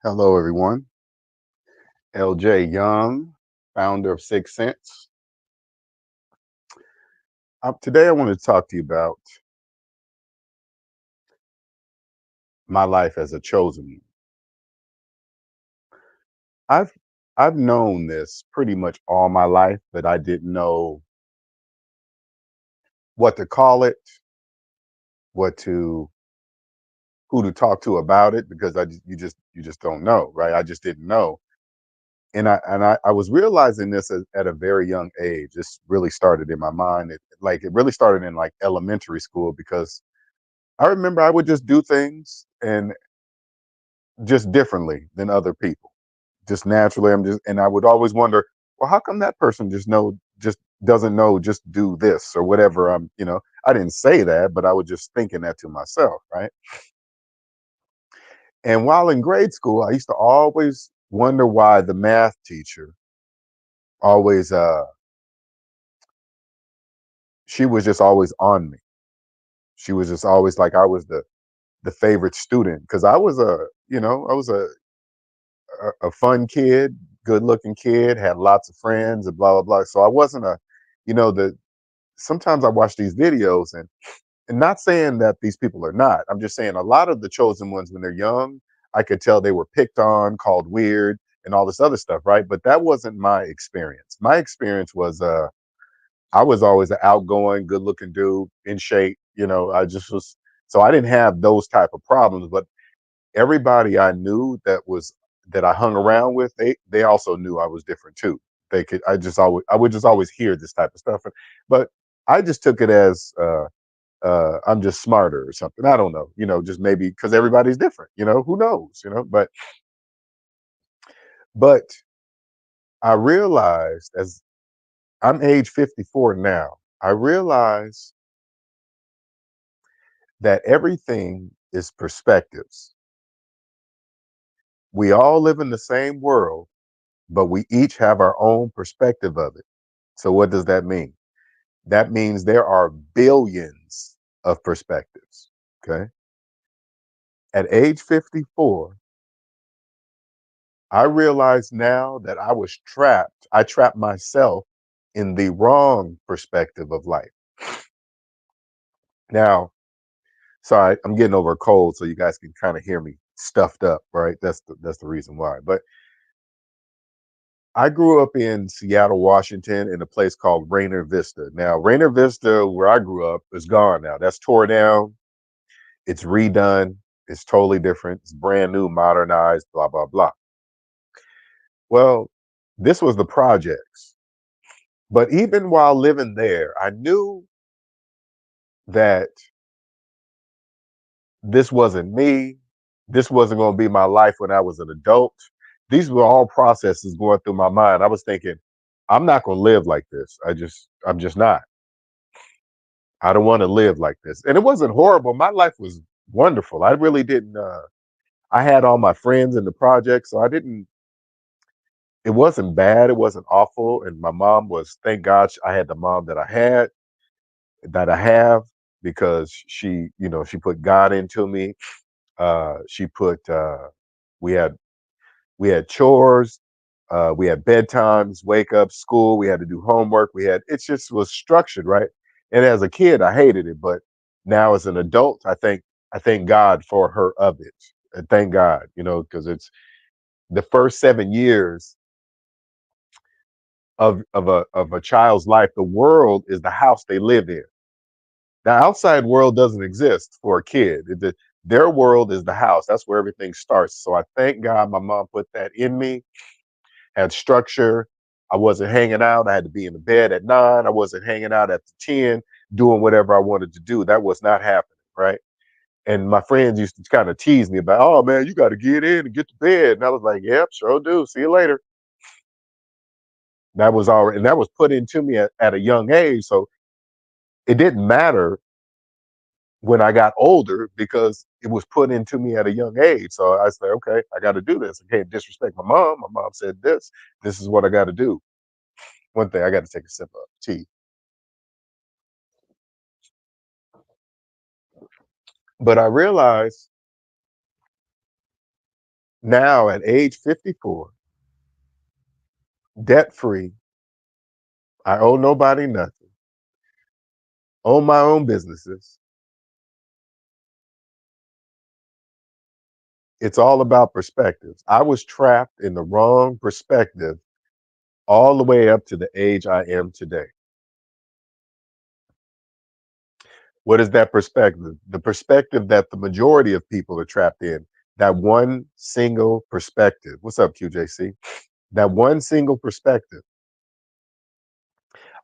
Hello, everyone. LJ Young, founder of Six Sense. Today, I want to talk to you about my life as a chosen one. I've I've known this pretty much all my life, but I didn't know what to call it, what to who to talk to about it, because you just don't know, right? I just didn't know, and I was realizing this at a very young age. This really started in my mind. It really started in like elementary school because I remember I would just do things and just differently than other people. Just naturally, and I would always wonder, well, how come that person just doesn't know, just do this or whatever. I didn't say that, but I was just thinking that to myself, right? And while in grade school, I used to always wonder why the math teacher always, she was just always on me. She was just always like I was the favorite student because I was a fun kid, good looking kid, had lots of friends and blah blah blah. So I wasn't the sometimes I watch these videos and not saying that these people are not. I'm just saying a lot of the chosen ones when they're young, I could tell they were picked on, called weird, and all this other stuff, right? But that wasn't my experience. My experience was I was always an outgoing, good looking dude in shape. I just was so I didn't have those type of problems, but everybody I knew that I hung around with, they also knew I was different too. I would just always hear this type of stuff, but I just took it as I'm just smarter or something. I don't know, just maybe because everybody's different. Who knows, but I realized as I'm age 54 now, I realize that everything is perspectives. We all live in the same world, but we each have our own perspective of it. So what does that mean? That means there are billions of perspectives. Okay. At age 54, I realize now that I was trapped. I trapped myself in the wrong perspective of life. Now, sorry, I'm getting over a cold, so you guys can kind of hear me stuffed up, right? That's the reason why. But I grew up in Seattle, Washington, in a place called Rainer Vista. Now, Rainer Vista, where I grew up, is gone now. That's tore down. It's redone. It's totally different. It's brand new, modernized, blah, blah, blah. Well, this was the projects. But even while living there, I knew that this wasn't me. This wasn't going to be my life when I was an adult. These were all processes going through my mind. I was thinking, I'm not going to live like this. I'm just not. I don't want to live like this. And it wasn't horrible. My life was wonderful. I really didn't. I had all my friends in the project, so I didn't. It wasn't bad. It wasn't awful. And my mom was. Thank God, I had the mom that I have, because she put God into me. She put. We had we had chores. We had bedtimes, wake up, school. We had to do homework. It just was structured, right? And as a kid, I hated it, but now as an adult, I thank God for her of it. And thank God, because it's the first 7 years of a child's life. The world is the house they live in. The outside world doesn't exist for a kid. Their world is the house. That's where everything starts. So I thank God my mom put that in me, had structure. I wasn't hanging out. I had to be in the bed at 9. I wasn't hanging out at the 10, doing whatever I wanted to do. That was not happening, right? And my friends used to kind of tease me about, oh man, you got to get in and get to bed. And I was like, yep, sure do. See you later. That was already, and that was put into me at a young age. So it didn't matter when I got older because it was put into me at a young age. So I said, okay, I got to do this. I can't disrespect my mom. My mom said this. This is what I got to do. One thing, I got to take a sip of tea. But I realized Now at age 54, debt free, I owe nobody nothing, own my own businesses. It's all about perspectives. I was trapped in the wrong perspective all the way up to the age I am today. What is that perspective? The perspective that the majority of people are trapped in. That one single perspective. What's up, QJC? That one single perspective.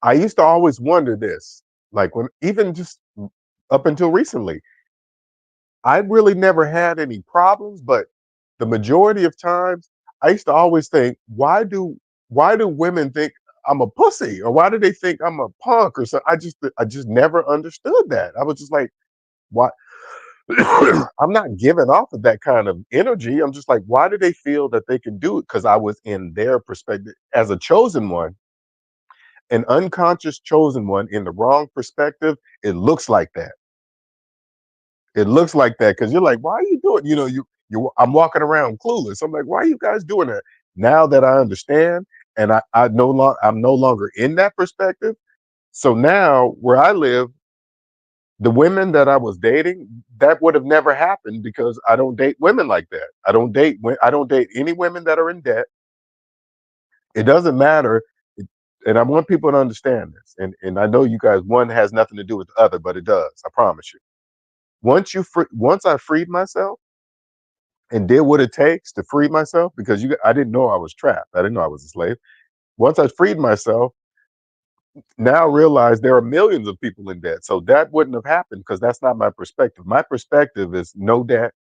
I used to always wonder this, like when even just up until recently, I really never had any problems, but the majority of times I used to always think, why do women think I'm a pussy, or why do they think I'm a punk or something? I just never understood that. I was just like, why? I'm not giving off of that kind of energy. I'm just like, why do they feel that they can do it? Because I was in their perspective as a chosen one, an unconscious chosen one in the wrong perspective. It looks like that. It looks like that because you're like, why are you doing? I'm walking around clueless. I'm like, why are you guys doing that? Now that I understand, and I'm no longer in that perspective. So now where I live, the women that I was dating, that would have never happened because I don't date women like that. I don't date any women that are in debt. It doesn't matter. And I want people to understand this. And I know you guys, one has nothing to do with the other, but it does. I promise you. Once I freed myself and did what it takes to free myself, because I didn't know I was trapped. I didn't know I was a slave. Once I freed myself, now realize there are millions of people in debt. So that wouldn't have happened because that's not my perspective. My perspective is no debt,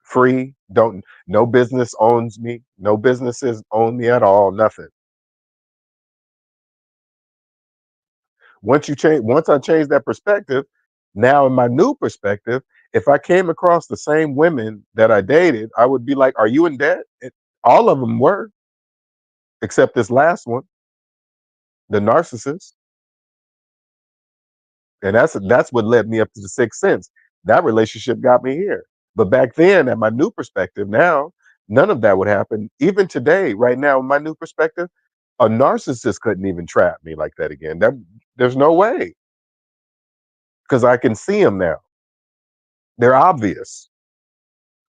free, don't no business owns me, no businesses own me at all, nothing. Once I change that perspective, now in my new perspective, if I came across the same women that I dated, I would be like, "Are you in debt?" All of them were, except this last one, the narcissist, and that's what led me up to the sixth sense. That relationship got me here. But back then, at my new perspective, now none of that would happen. Even today, right now, in my new perspective, a narcissist couldn't even trap me like that again. There's no way because I can see them now. They're obvious.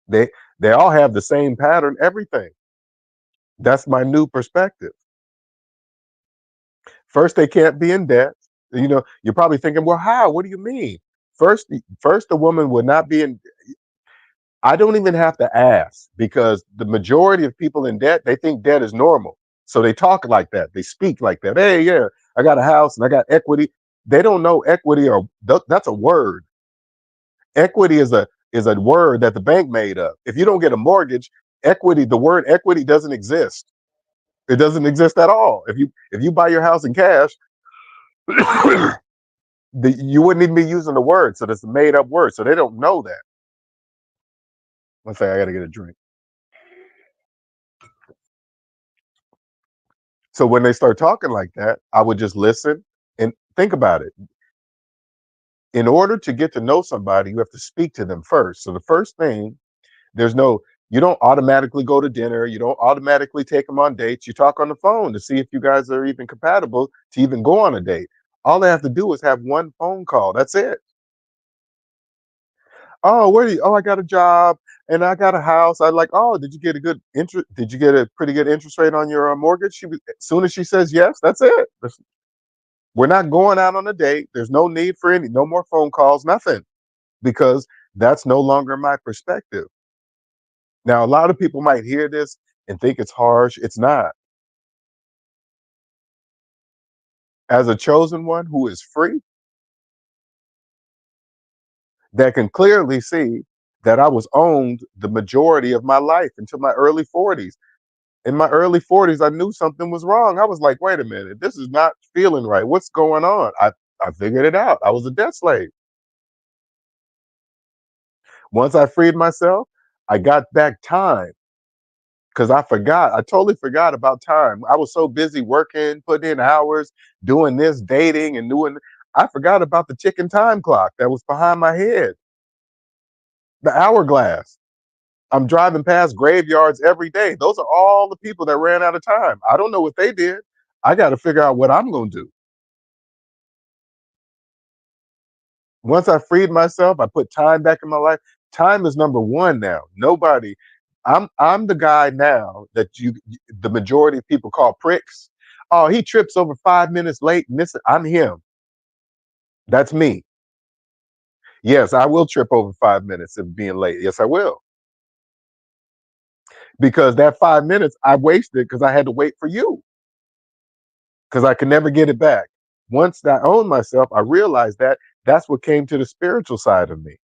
They they all have the same pattern, everything. That's my new perspective. First, they can't be in debt. You're probably thinking, well, how? What do you mean? First, the woman would not be in. I don't even have to ask because the majority of people in debt, they think debt is normal. So they talk like that. They speak like that. Hey, yeah, I got a house and I got equity. They don't know equity, or that's a word. Equity is a word that the bank made up. If you don't get a mortgage, equity, the word equity doesn't exist. It doesn't exist at all. If you buy your house in cash, you wouldn't even be using the word. So that's a made up word. So they don't know that. One second, I gotta get a drink. So when they start talking like that, I would just listen and think about it. In order to get to know somebody, you have to speak to them first. So the first thing, you don't automatically go to dinner. You don't automatically take them on dates. You talk on the phone to see if you guys are even compatible to even go on a date. All they have to do is have one phone call. That's it. Oh, where do you? Oh, I got a job and I got a house. I like. Oh, did you get a good interest? Did you get a pretty good interest rate on your mortgage? As soon as she says yes, that's it. We're not going out on a date. There's no need for no more phone calls, nothing, because that's no longer my perspective. Now, a lot of people might hear this and think it's harsh. It's not. As a chosen one who is free, that can clearly see that I was owned the majority of my life until my early 40s. In my early 40s, I knew something was wrong. I was like, wait a minute, this is not feeling right. What's going on? I figured it out. I was a debt slave. Once I freed myself, I got back time because I totally forgot about time. I was so busy working, putting in hours, doing this, dating, and I forgot about the ticking time clock that was behind my head, the hourglass. I'm driving past graveyards every day. Those are all the people that ran out of time. I don't know what they did. I got to figure out what I'm going to do. Once I freed myself, I put time back in my life. Time is number one now. Nobody. I'm the guy now that the majority of people call pricks. Oh, he trips over 5 minutes late. And this, I'm him. That's me. Yes, I will trip over 5 minutes of being late. Yes, I will. Because that 5 minutes I wasted because I had to wait for you. Because I could never get it back. Once I owned myself, I realized that that's what came to the spiritual side of me.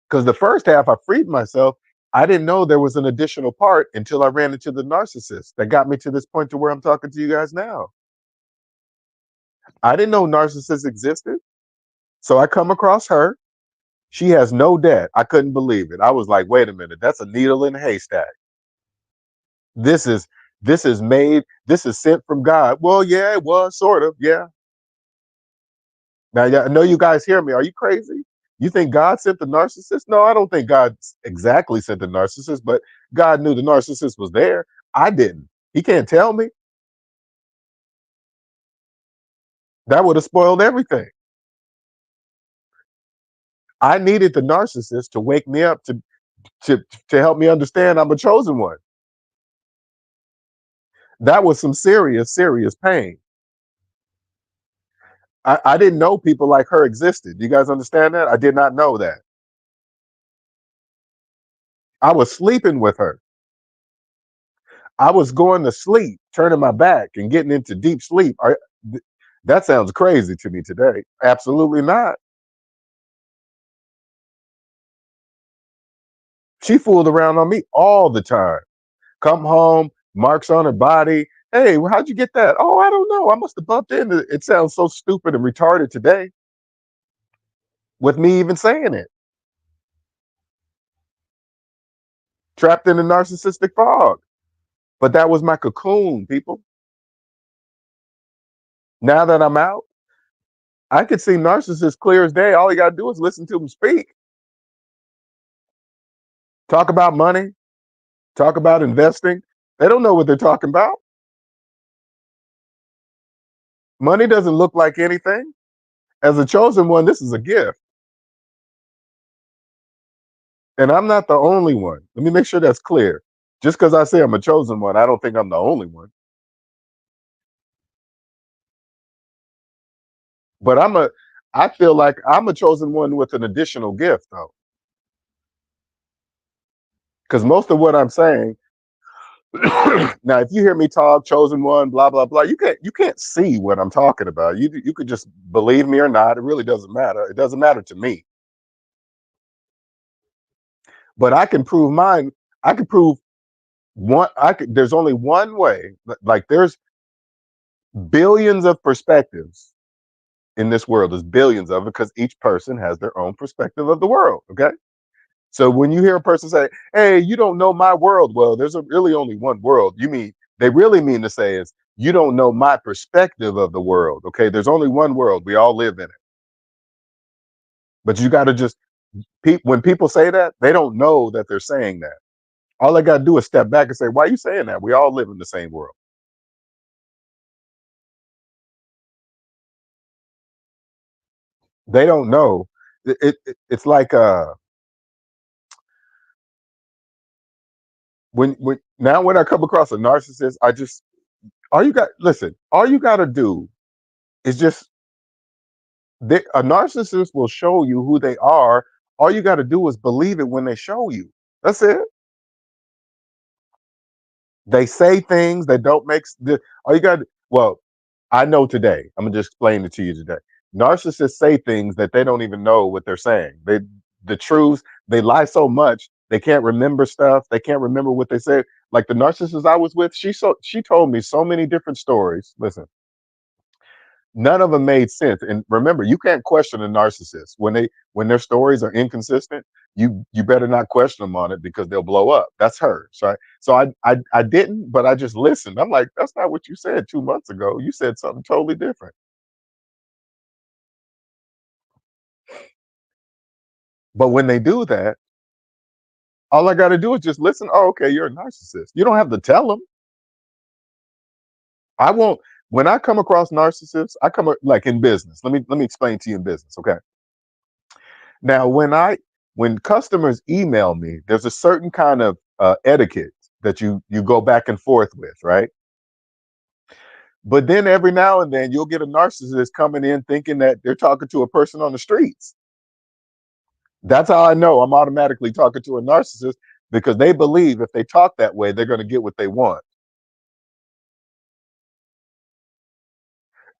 Because the first half I freed myself, I didn't know there was an additional part until I ran into the narcissist that got me to this point to where I'm talking to you guys now. I didn't know narcissists existed. So I come across her. She has no debt. I couldn't believe it. I was like, wait a minute, that's a needle in a haystack. This is this is sent from God. Well, yeah, it was sort of, yeah. Now, yeah, I know you guys hear me. Are you crazy? You think God sent the narcissist? No, I don't think God exactly sent the narcissist, but God knew the narcissist was there. I didn't. He can't tell me. That would have spoiled everything. I needed the narcissist to wake me up to to help me understand I'm a chosen one. That was some serious, serious pain. I didn't know people like her existed. Do you guys understand that? I did not know that. I was sleeping with her. I was going to sleep, turning my back and getting into deep sleep. That sounds crazy to me today. Absolutely not. She fooled around on me all the time. Come home, marks on her body. Hey, how'd you get that? Oh, I don't know. I must have bumped into it. It sounds so stupid and retarded today with me even saying it. Trapped in a narcissistic fog. But that was my cocoon, people. Now that I'm out, I could see narcissists clear as day. All you got to do is listen to them speak. Talk about money, talk about investing. They don't know what they're talking about. Money doesn't look like anything. As a chosen one, this is a gift. And I'm not the only one. Let me make sure that's clear. Just because I say I'm a chosen one, I don't think I'm the only one. But I feel like I'm a chosen one with an additional gift though. Because most of what I'm saying now, if you hear me talk, chosen one, blah blah blah, you can't see what I'm talking about. You could just believe me or not. It really doesn't matter. It doesn't matter to me. But I can prove mine. I can prove one. I could. There's only one way. Like there's billions of perspectives in this world. There's billions of it because each person has their own perspective of the world. Okay. So when you hear a person say, "Hey, you don't know my world," well, there's really only one world. You mean they really mean to say is you don't know my perspective of the world. Okay, there's only one world. We all live in it. But you got to just when people say that, they don't know that they're saying that. All I got to do is step back and say, "Why are you saying that? We all live in the same world." They don't know. It's like when now when I come across a narcissist, I just all you got listen. All you got to do is just a narcissist will show you who they are. All you got to do is believe it when they show you. That's it. They say things that don't make all you got. Well, I know today. I'm gonna just explain it to you today. Narcissists say things that they don't even know what they're saying. The truth. They lie so much they can't remember stuff. They can't remember what they said. Like the narcissist I was with, she told me so many different stories. Listen, none of them made sense. And remember, you can't question a narcissist when their stories are inconsistent. You better not question them on it because they'll blow up. That's her. So I didn't, but I just listened. I'm like, that's not what you said 2 months ago. You said something totally different. But when they do that, All I got to do is just listen. Oh, okay, you're a narcissist. You don't have to tell them. I won't. When I come across narcissists, like in business. Let me explain to you in business. Okay. Now, when customers email me, there's a certain kind of etiquette that you go back and forth with, right? But then every now and then you'll get a narcissist coming in thinking that they're talking to a person on the streets. That's how I know I'm automatically talking to a narcissist, because they believe if they talk that way, they're going to get what they want.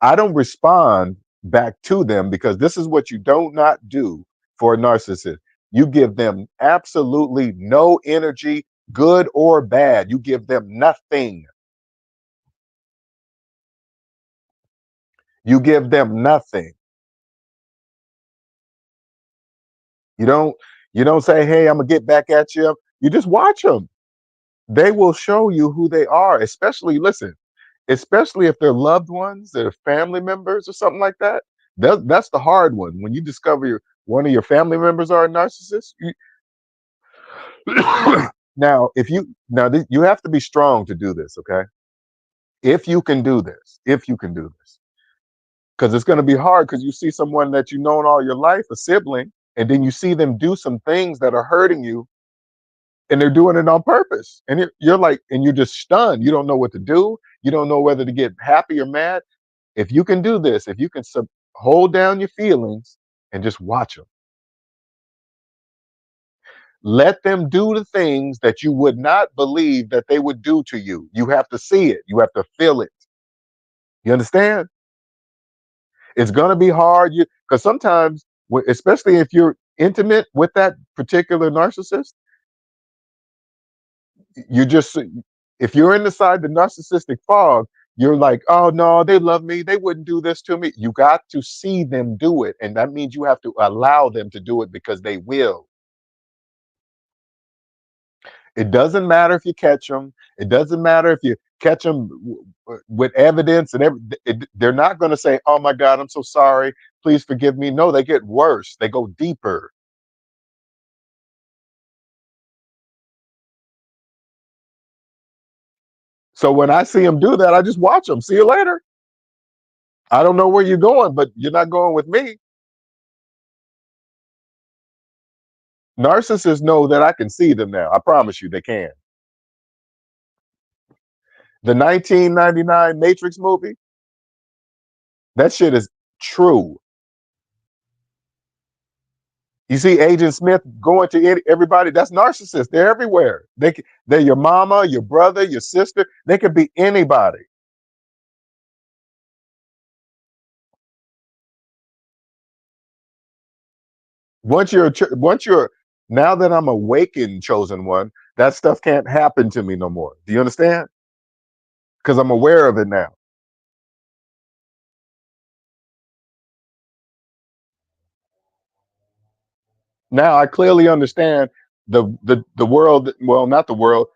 I don't respond back to them, because this is what you do not do for a narcissist. You give them absolutely no energy, good or bad. You give them nothing. You give them nothing. You don't you don't say, "Hey, I'm gonna get back at you." You just watch them. They will show you who they are, especially, listen, especially if they're loved ones, they're family members or something like that. That's the hard one. When you discover one of your family members are a narcissist, now if you now th- you have to be strong to do this, okay? If you can do this, because it's going to be hard, because you see someone that you've known all your life, a sibling, and then you see them do some things that are hurting you, and they're doing it on purpose, and you're like, and you're just stunned. You don't know what to do. You don't know whether to get happy or mad. If you can do this, if you can hold down your feelings and just watch them, let them do the things that you would not believe that they would do to you. You have to see it. You have to feel it. You understand? It's going to be hard. You Because sometimes, especially if you're intimate with that particular narcissist, you just if you're inside the narcissistic fog, you're like, oh no, they love me. They wouldn't do this to me. You got to see them do it, and that means you have to allow them to do it, because they will. It doesn't matter if you catch them. It doesn't matter if you catch them with evidence and they're not going to say, "Oh my God, I'm so sorry. Please forgive me." No, they get worse. They go deeper. So when I see them do that, I just watch them. See you later. I don't know where you're going, but you're not going with me. Narcissists know that I can see them now. I promise you, they can. The 1999 Matrix movie, that shit is true. You see Agent Smith going to everybody. That's narcissists. They're everywhere. They're your mama, your brother, your sister. They could be anybody. Once you're now that I'm awakened, chosen one, that stuff can't happen to me no more. Do you understand? Because I'm aware of it now. Now I clearly understand the world. Well, not the world.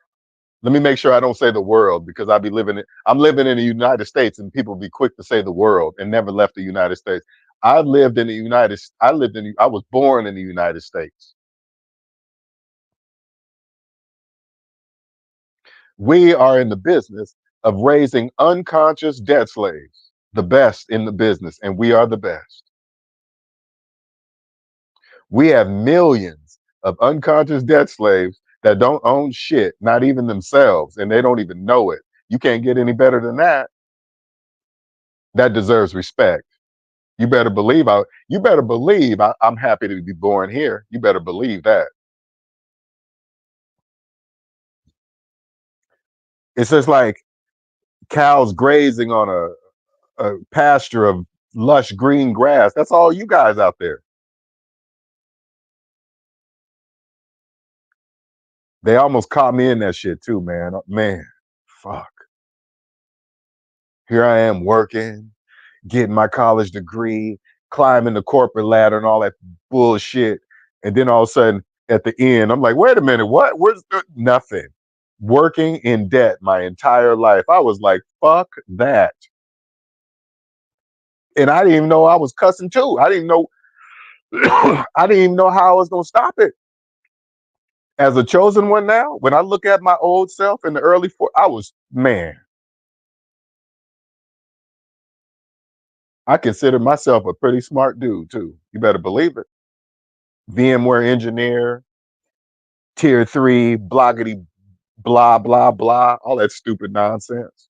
Let me make sure I don't say the world, because I'm living in the United States, and people be quick to say the world and never left the United States. I was born in the United States. We are in the business of raising unconscious debt slaves, the best in the business, and we are the best. We have millions of unconscious debt slaves that don't own shit, not even themselves, and they don't even know it. You can't get any better than that. That deserves respect. I'm happy to be born here. You better believe that. It's just like cows grazing on a pasture of lush green grass. That's all you guys out there. They almost caught me in that shit too, man. Man, fuck. Here I am working, getting my college degree, climbing the corporate ladder and all that bullshit. And then all of a sudden at the end, I'm like, wait a minute, what? Nothing? Working in debt my entire life. I was like, fuck that. And I didn't even know I was cussing too. I didn't know I didn't even know how I was gonna stop it. As a chosen one now, when I look at my old self in the early I was, man, I consider myself a pretty smart dude too. You better believe it. VMware engineer, tier three, bloggity, blah, blah, blah, all that stupid nonsense.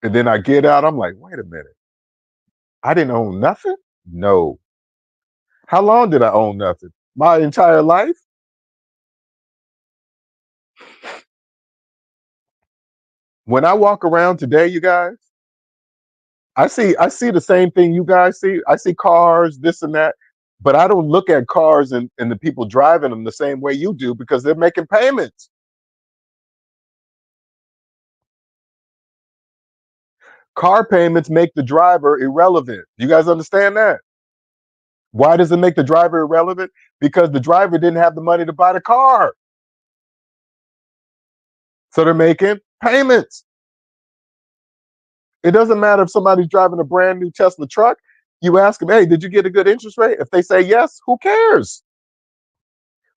And then I get out, I'm like, wait a minute. I didn't own nothing? No. How long did I own nothing? My entire life? When I walk around today, you guys, I see the same thing you guys see. I see cars, this and that, but I don't look at cars and the people driving them the same way you do because they're making payments. Car payments make the driver irrelevant. You guys understand that? Why does it make the driver irrelevant? Because the driver didn't have the money to buy the car. So they're making payments. It doesn't matter if somebody's driving a brand new Tesla truck. You ask them, hey, did you get a good interest rate? If they say yes, who cares?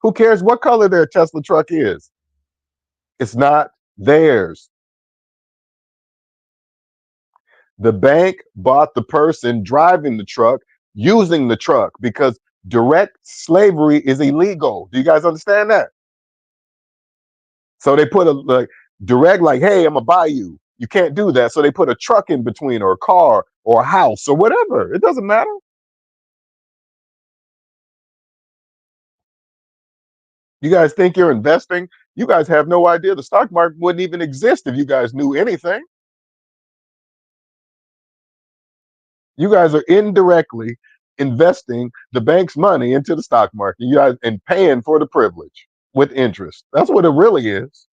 Who cares what color their Tesla truck is? It's not theirs. The bank bought the person driving the truck using the truck because direct slavery is illegal. Do you guys understand that? So they put a like direct, like, hey, I'm gonna buy you. You can't do that. So they put a truck in between, or a car, or a house, or whatever. It doesn't matter. You guys think you're investing? You guys have no idea. The stock market wouldn't even exist if you guys knew anything. You guys are indirectly investing the bank's money into the stock market. You guys and paying for the privilege with interest. That's what it really is.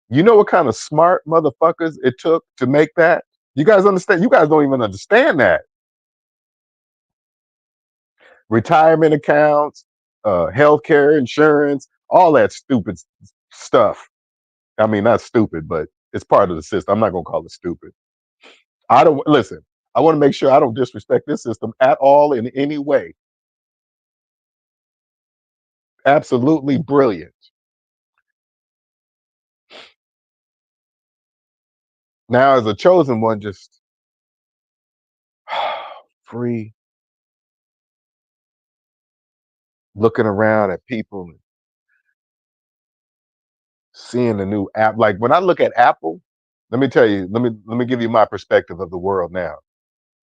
You know what kind of smart motherfuckers it took to make that? You guys understand? You guys don't even understand that. Retirement accounts, healthcare insurance, all that stupid stuff. I mean, not stupid, but it's part of the system. I'm not gonna call it stupid. I don't listen. I want to make sure I don't disrespect this system at all in any way. Absolutely brilliant. Now, as a chosen one, just free, looking around at people and seeing the new app. Like when I look at Apple, let me tell you, let me give you my perspective of the world now.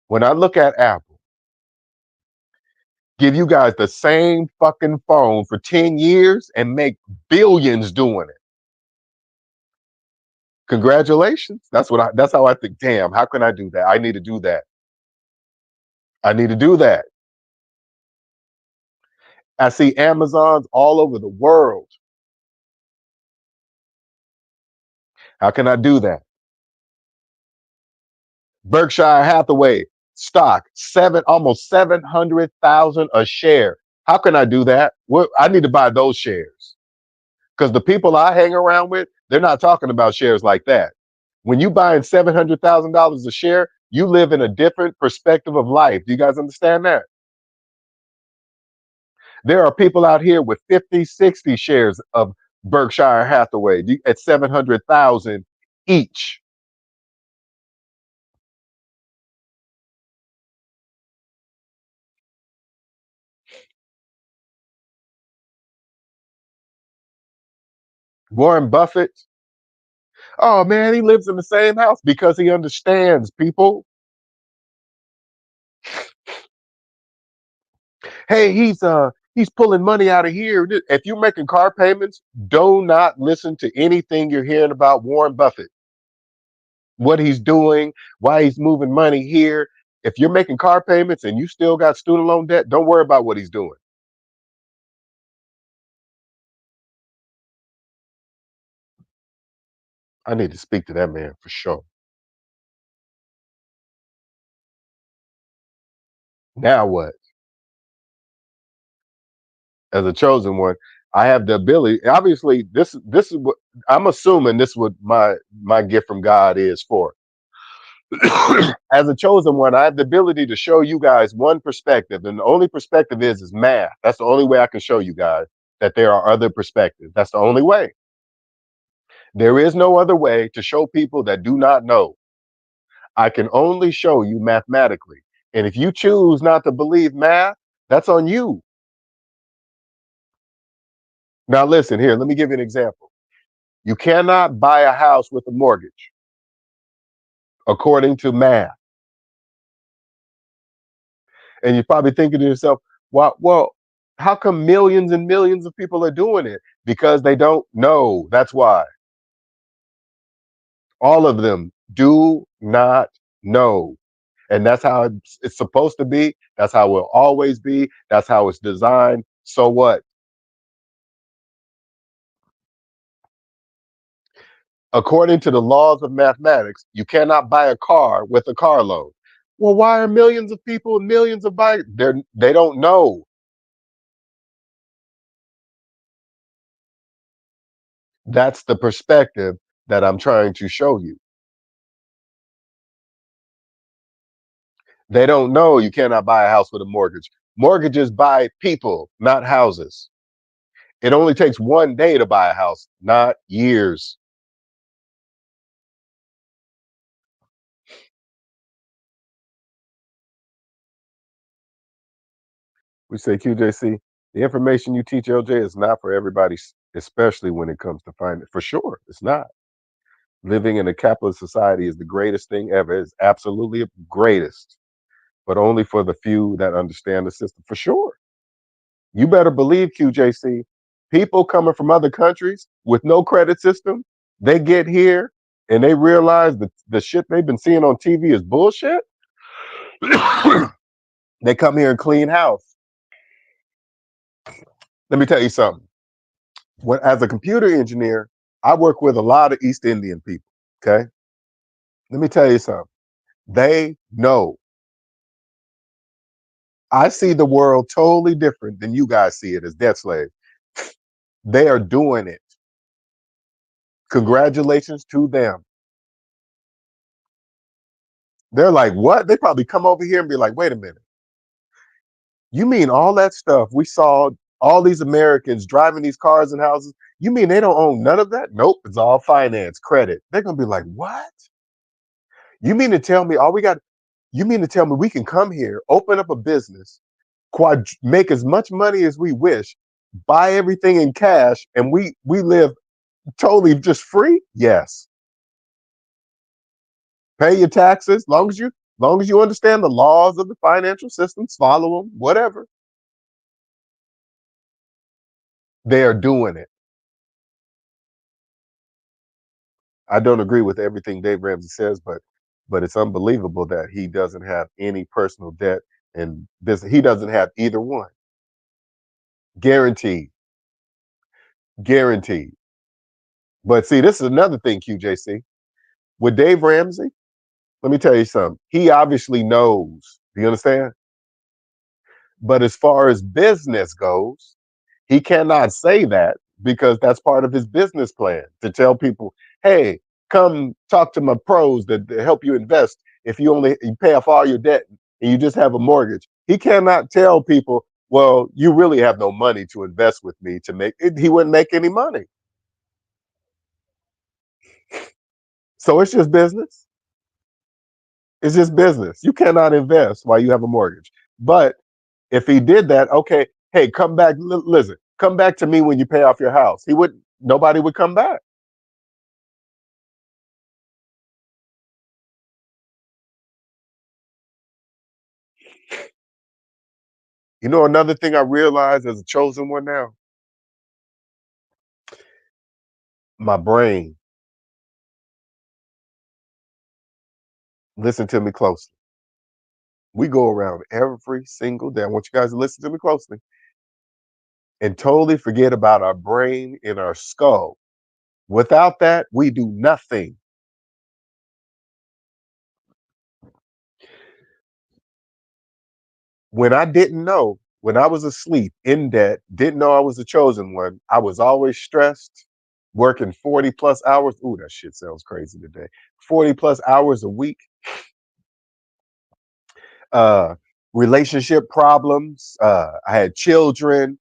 When I look at Apple, give you guys the same fucking phone for 10 years and make billions doing it. Congratulations. That's how I think, damn, how can I do that? I need to do that. I need to do that. I see Amazons all over the world. How can I do that? Berkshire Hathaway stock, almost 700,000 a share. How can I do that? Well, I need to buy those shares because the people I hang around with, they're not talking about shares like that. When you buying $700,000 a share, you live in a different perspective of life. Do you guys understand that? There are people out here with 50, 60 shares of Berkshire Hathaway at 700,000 each. Warren Buffett, oh man, he lives in the same house because he understands people. Hey, he's pulling money out of here. If you're making car payments, do not listen to anything you're hearing about Warren Buffett. What he's doing, why he's moving money here. If you're making car payments and you still got student loan debt, don't worry about what he's doing. I need to speak to that man for sure. Now what? As a chosen one, I have the ability. Obviously, this is what I'm assuming. This is what my gift from God is for. As a chosen one, I have the ability to show you guys one perspective, and the only perspective is math. That's the only way I can show you guys that there are other perspectives. That's the only way. There is no other way to show people that do not know. I can only show you mathematically. And if you choose not to believe math, that's on you. Now, listen here, let me give you an example. You cannot buy a house with a mortgage, according to math. And you're probably thinking to yourself, well, how come millions and millions of people are doing it? Because they don't know. That's why. All of them do not know. And that's how it's supposed to be. That's how it will always be. That's how it's designed. So what? According to the laws of mathematics, you cannot buy a car with a car loan. Well, why are millions of people and millions of buying? They don't know. That's the perspective that I'm trying to show you. They don't know you cannot buy a house with a mortgage. Mortgages buy people, not houses. It only takes one day to buy a house, not years. We say, QJC, the information you teach LJ is not for everybody, especially when it comes to finance. For sure, it's not. Living in a capitalist society is the greatest thing ever. It's absolutely the greatest, but only for the few that understand the system. For sure. You better believe, QJC, people coming from other countries with no credit system, they get here and they realize that the shit they've been seeing on TV is bullshit. They come here and clean house. Let me tell you something. As a computer engineer, I work with a lot of East Indian people. Okay. Let me tell you something. They know. I see the world totally different than you guys see it as debt slaves. They are doing it. Congratulations to them. They're like, what? They probably come over here and be like, wait a minute. You mean all that stuff we saw, all these Americans driving these cars and houses? You mean they don't own none of that? Nope, it's all finance, credit. They're going to be like, what? You mean to tell me all we got? You mean to tell me we can come here, open up a business, make as much money as we wish, buy everything in cash, and we live totally just free? Yes. Pay your taxes, long as you understand the laws of the financial systems, follow them, whatever. They are doing it. I don't agree with everything Dave Ramsey says, but it's unbelievable that he doesn't have any personal debt and business. He doesn't have either one. Guaranteed. Guaranteed. But see, this is another thing, QJC. With Dave Ramsey, let me tell you something. He obviously knows. Do you understand? But as far as business goes, he cannot say that because that's part of his business plan to tell people, hey, come talk to my pros that help you invest if you pay off all your debt and you just have a mortgage. He cannot tell people, well, you really have no money to invest with me to make it. He wouldn't make any money. So it's just business. It's just business. You cannot invest while you have a mortgage. But if he did that, okay, hey, come back. Listen, come back to me when you pay off your house. He would. Nobody would come back. You know, another thing I realized as a chosen one now, my brain. Listen to me closely. We go around every single day. I want you guys to listen to me closely and totally forget about our brain in our skull. Without that, we do nothing. When I didn't know, when I was asleep in debt, didn't know I was the chosen one, I was always stressed. working 40 plus hours. Ooh, that shit sounds crazy today. 40 plus hours a week. Uh, Relationship problems. I had children.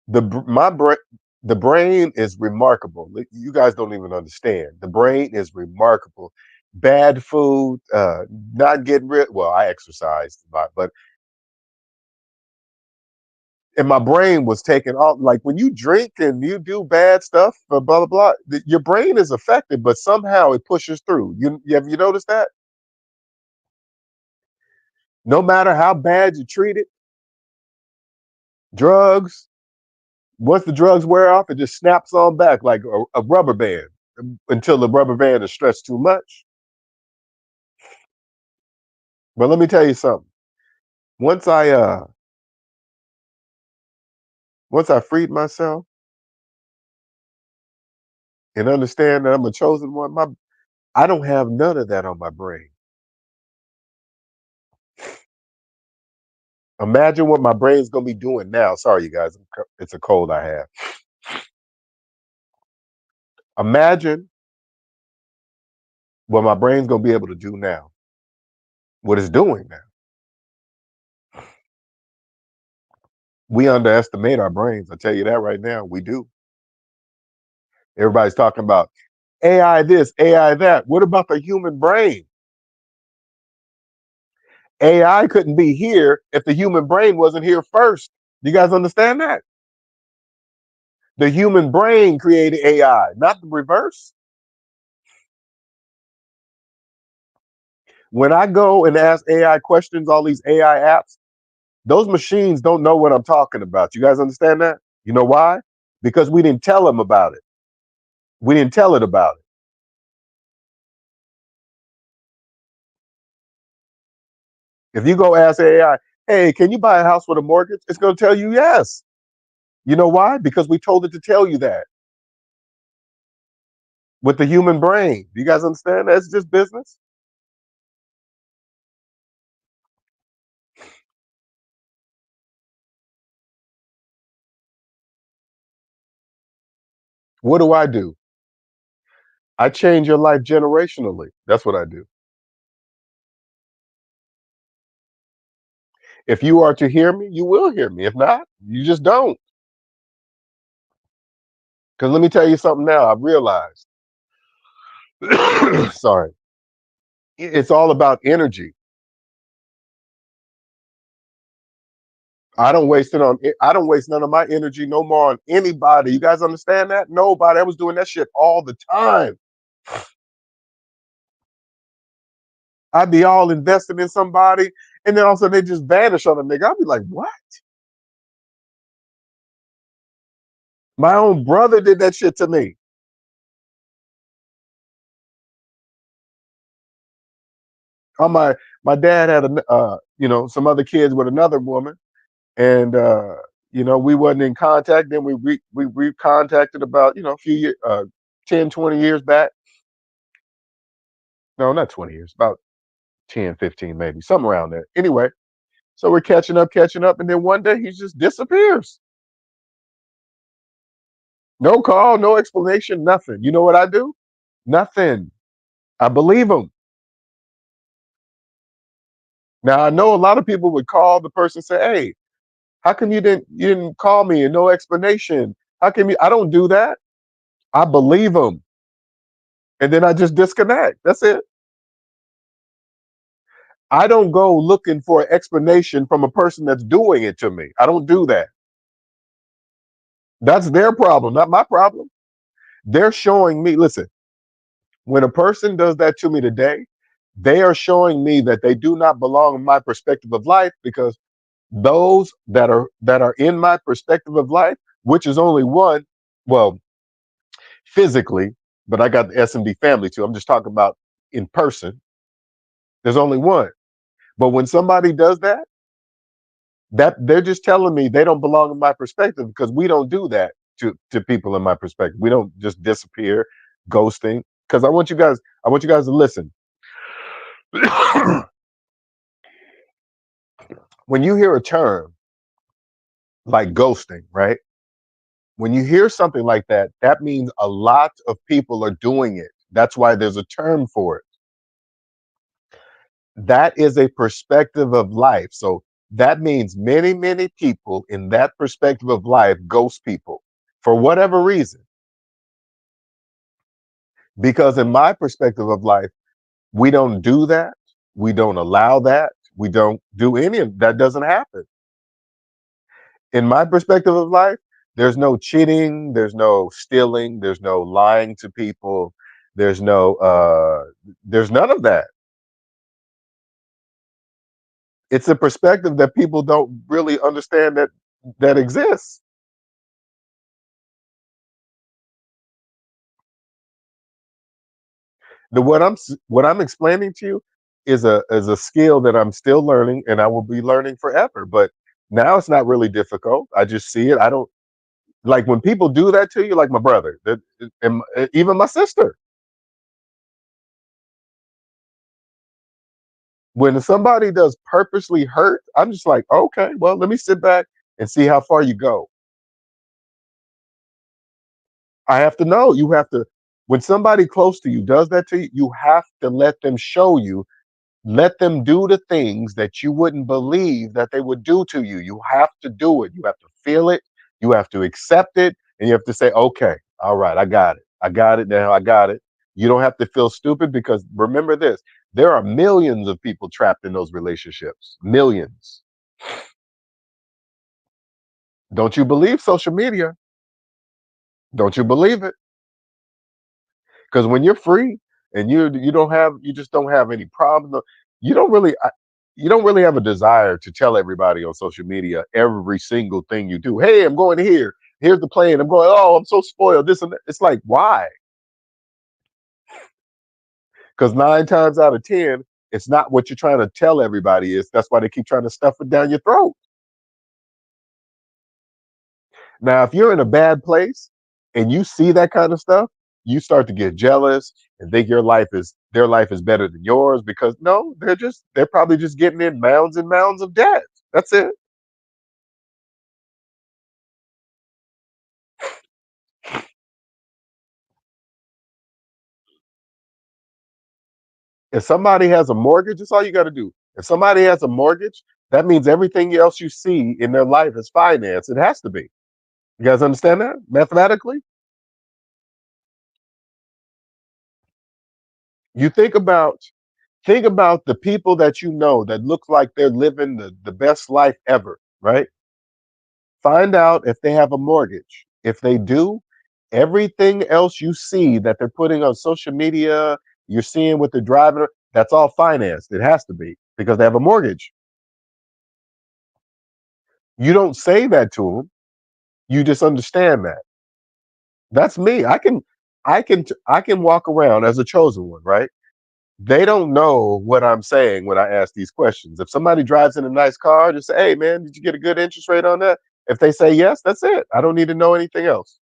The br- my brain the brain is remarkable. You guys don't even understand. The brain is remarkable. Bad food, not getting rid. Well, I exercised a lot, but and my brain was taken off. Like when you drink and you do bad stuff, blah blah blah. Your brain is affected, but somehow it pushes through. Have you noticed that? No matter how bad you treat it, drugs. Once the drugs wear off, it just snaps on back like a rubber band until the rubber band is stretched too much. But let me tell you something. Once I uh once I freed myself and understand that I'm a chosen one, I don't have none of that on my brain. Imagine what my brain's gonna be doing now. Sorry, you guys, it's a cold I have. Imagine what my brain's gonna be able to do now. What it's doing now. We underestimate our brains. I tell you that right now. We do. Everybody's talking about AI this, AI that. What about the human brain? AI couldn't be here if the human brain wasn't here first. Do you guys understand that? The human brain created AI, not the reverse. When I go and ask AI questions, all these AI apps, those machines don't know what I'm talking about. You guys understand that? You know why? Because we didn't tell them about it. We didn't tell it about it. If you go ask AI, hey, can you buy a house with a mortgage? It's going to tell you yes. You know why? Because we told it to tell you that with the human brain. Do you guys understand that? It's just business. What do? I change your life generationally. That's what I do. If you are to hear me, you will hear me. If not, you just don't. Because let me tell you something now, I've realized. Sorry. It's all about energy. I don't waste none of my energy no more on anybody. You guys understand that? Nobody. I was doing that shit all the time. I'd be all invested in somebody, and then all of a sudden they just vanish on a nigga. I'd be like, what? My own brother did that shit to me. On my dad had some other kids with another woman, and we wasn't in contact. Then we recontacted about a few years, 10, 20 years back. No, not 20 years, about 10, 15, maybe, somewhere around there. Anyway, so we're catching up, and then one day he just disappears. No call, no explanation, nothing. You know what I do? Nothing. I believe him. Now I know a lot of people would call the person and say, "Hey, how come you didn't call me and no explanation? How come you?" I don't do that. I believe them, and then I just disconnect. That's it. I don't go looking for an explanation from a person that's doing it to me. I don't do that. That's their problem, not my problem. They're showing me. Listen, when a person does that to me today, they are showing me that they do not belong in my perspective of life, because those that are in my perspective of life, which is only one, well, physically, but I got the SMD family too. I'm just talking about in person. There's only one. But when somebody does that, they're just telling me they don't belong in my perspective, because we don't do that to people in my perspective. We don't just disappear, ghosting. Because I want you guys to listen. When you hear a term like ghosting, right? When you hear something like that, that means a lot of people are doing it. That's why there's a term for it. That is a perspective of life. So that means many, many people in that perspective of life ghost people for whatever reason. Because in my perspective of life, we don't do that. We don't allow that. We don't do any of that. Doesn't happen. In my perspective of life, there's no cheating, there's no stealing, there's no lying to people, there's no there's none of that. It's a perspective that people don't really understand that exists. What I'm explaining to you is a skill that I'm still learning and I will be learning forever. But now it's not really difficult. I just see it. I don't like when people do that to you, like my brother, and even my sister. When somebody does purposely hurt, I'm just like, okay, well, let me sit back and see how far you go. I have to know. You have to, when somebody close to you does that to you, you have to let them show you, let them do the things that you wouldn't believe that they would do to you. You have to do it. You have to feel it. You have to accept it. And you have to say, okay, all right, I got it. I got it now. I got it. You don't have to feel stupid because remember this, there are millions of people trapped in those relationships. Millions. Don't you believe social media? Don't you believe it? Because when you're free and you just don't have any problems. You don't really you don't really have a desire to tell everybody on social media every single thing you do. Hey, I'm going here. Here's the plane. I'm going. Oh, I'm so spoiled. This and that. It's like why? Because 9 times out of 10, it's not what you're trying to tell everybody is. That's why they keep trying to stuff it down your throat. Now, if you're in a bad place and you see that kind of stuff, you start to get jealous and think their life is better than yours because no, they're probably just getting in mounds and mounds of debt. That's it. If somebody has a mortgage, that's all you got to do. If somebody has a mortgage, that means everything else you see in their life is finance. It has to be. You guys understand that mathematically? You think about the people that you know that look like they're living the best life ever, right? Find out if they have a mortgage. If they do, everything else you see that they're putting on social media, you're seeing what they're driving, that's all financed. It has to be because they have a mortgage. You don't say that to them. You just understand that. That's me. I can walk around as a chosen one, right? They don't know what I'm saying when I ask these questions. If somebody drives in a nice car, just say, "Hey, man, did you get a good interest rate on that?" If they say yes, that's it. I don't need to know anything else.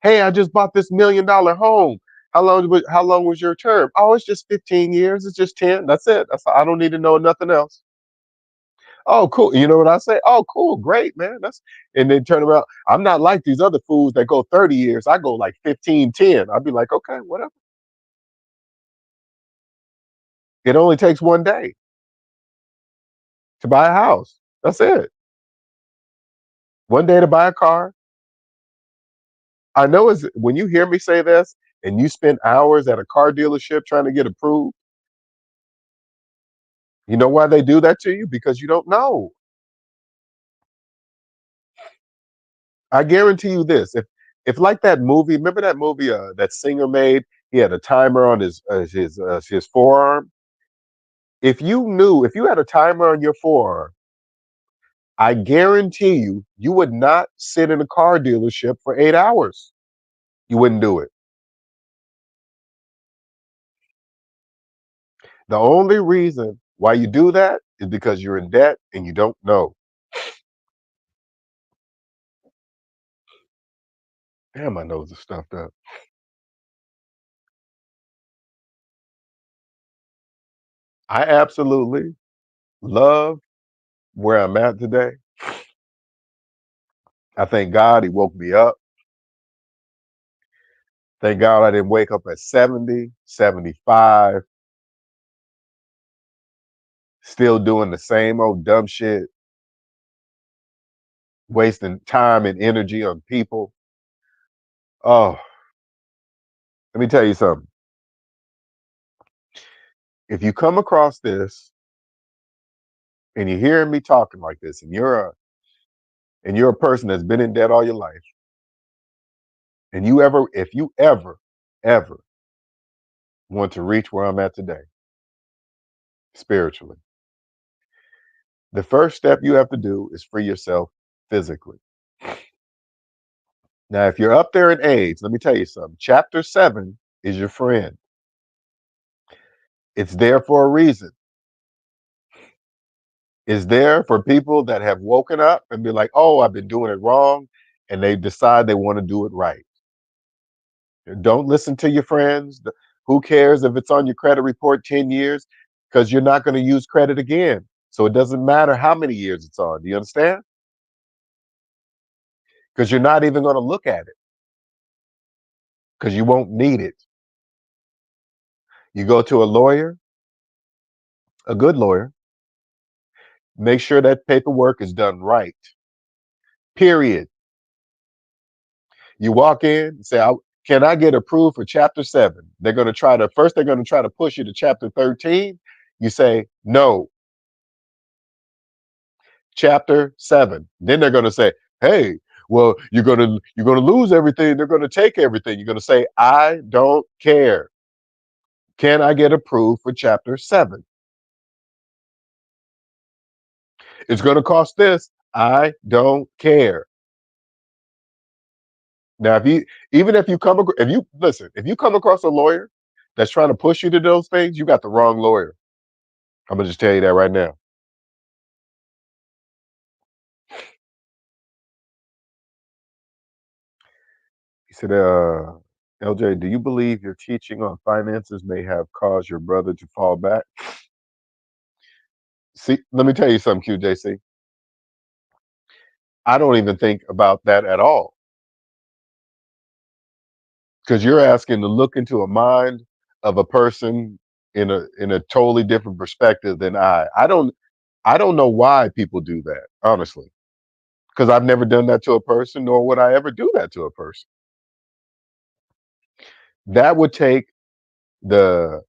Hey, I just bought this $1 million home. How long was your term? Oh, it's just 15 years. It's just 10. That's it. I don't need to know nothing else. Oh, cool. You know what I say? Oh, cool. Great, man. That's and then turn around. I'm not like these other fools that go 30 years. I go like 15, 10. I'd be like, okay, whatever. It only takes one day to buy a house. That's it. One day to buy a car. I know is when you hear me say this and you spend hours at a car dealership trying to get approved, you know why they do that to you? Because you don't know. I guarantee you this: if like that movie, remember that movie that singer made? He had a timer on his forearm. If you had a timer on your forearm, I guarantee you, you would not sit in a car dealership for 8 hours. You wouldn't do it. The only reason why you do that is because you're in debt and you don't know. Damn, my nose is stuffed up. I absolutely love where I'm at today. I thank God he woke me up. Thank God I didn't wake up at 70, 75, still doing the same old dumb shit, wasting time and energy on people. Oh, let me tell you something. If you come across this and you're hearing me talking like this, and you're a person that's been in debt all your life, and if you ever want to reach where I'm at today, spiritually, the first step you have to do is free yourself physically. Now, if you're up there in age, let me tell you something. Chapter 7 is your friend. It's there for a reason. It's there for people that have woken up and be like, oh, I've been doing it wrong. And they decide they want to do it right. Don't listen to your friends. Who cares if it's on your credit report 10 years? Because you're not going to use credit again. So it doesn't matter how many years it's on. Do you understand? Because you're not even going to look at it because you won't need it. You go to a lawyer, a good lawyer, make sure that paperwork is done right. Period. You walk in and say, can I get approved for chapter 7? They're going to try to push you to chapter 13. You say, no, chapter 7. Then they're going to say, hey, well, you're going to lose everything. They're going to take everything. You're going to say, I don't care. Can I get approved for chapter 7? It's going to cost this. I don't care. Now, if you come across a lawyer that's trying to push you to those things, you got the wrong lawyer. I'm gonna just tell you that right now. He said, LJ, do you believe your teaching on finances may have caused your brother to fall back? See, let me tell you something, QJC. I don't even think about that at all because you're asking to look into a mind of a person in a totally different perspective than I. I don't know why people do that, honestly, because I've never done that to a person, nor would I ever do that to a person. That would take the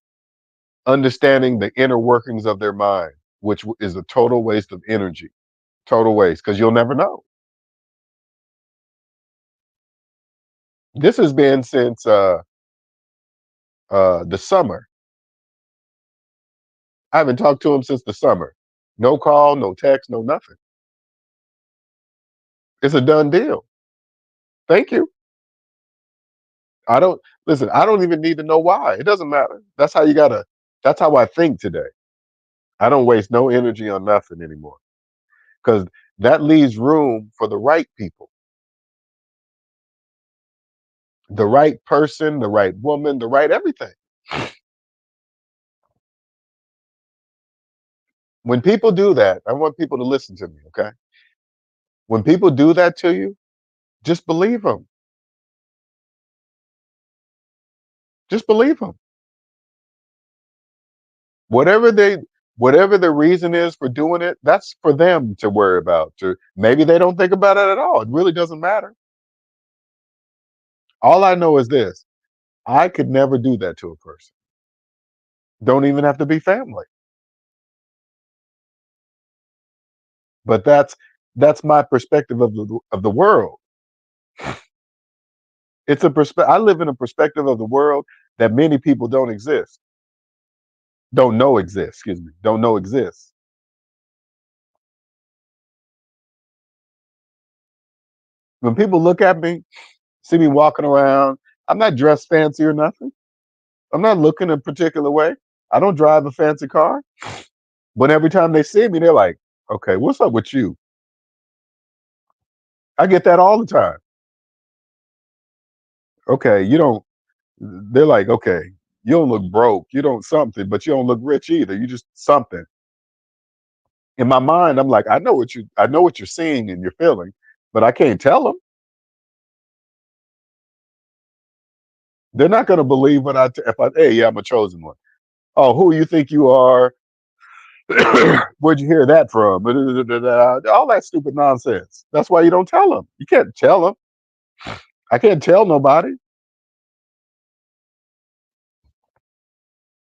understanding the inner workings of their mind, which is a total waste of energy, total waste, because you'll never know. This has been since the summer. I haven't talked to him since the summer. No call, no text, no nothing. It's a done deal. Thank you. I don't listen. I don't even need to know why. It doesn't matter. That's how you gotta. That's how I think today. I don't waste no energy on nothing anymore because that leaves room for the right people, the right person, the right woman, the right everything. When people do that, I want people to listen to me, okay? When people do that to you, just believe them. Just believe them. Whatever they whatever the reason is for doing it, that's for them to worry about. To maybe they don't think about it at all. It really doesn't matter. All I know is this. I could never do that to a person. Don't even have to be family. But that's my perspective of the world. It's a perspective. I live in a perspective of the world that many people don't know exists. Excuse me, don't know exists. When people look at me, see me walking around, I'm not dressed fancy or nothing. I'm not looking a particular way. I don't drive a fancy car. But every time they see me, they're like, "Okay, what's up with you?" I get that all the time. Okay, you don't. They're like, "Okay, you don't look broke. You don't something, but you don't look rich either. You just something." In my mind, I'm like, I know what you're seeing and you're feeling. but I can't tell them. They're not going to believe what if I, hey, yeah, I'm a chosen one. Oh, who you think you are? Where'd you hear that from? All that stupid nonsense. That's why you don't tell them. You can't tell them. I can't tell nobody.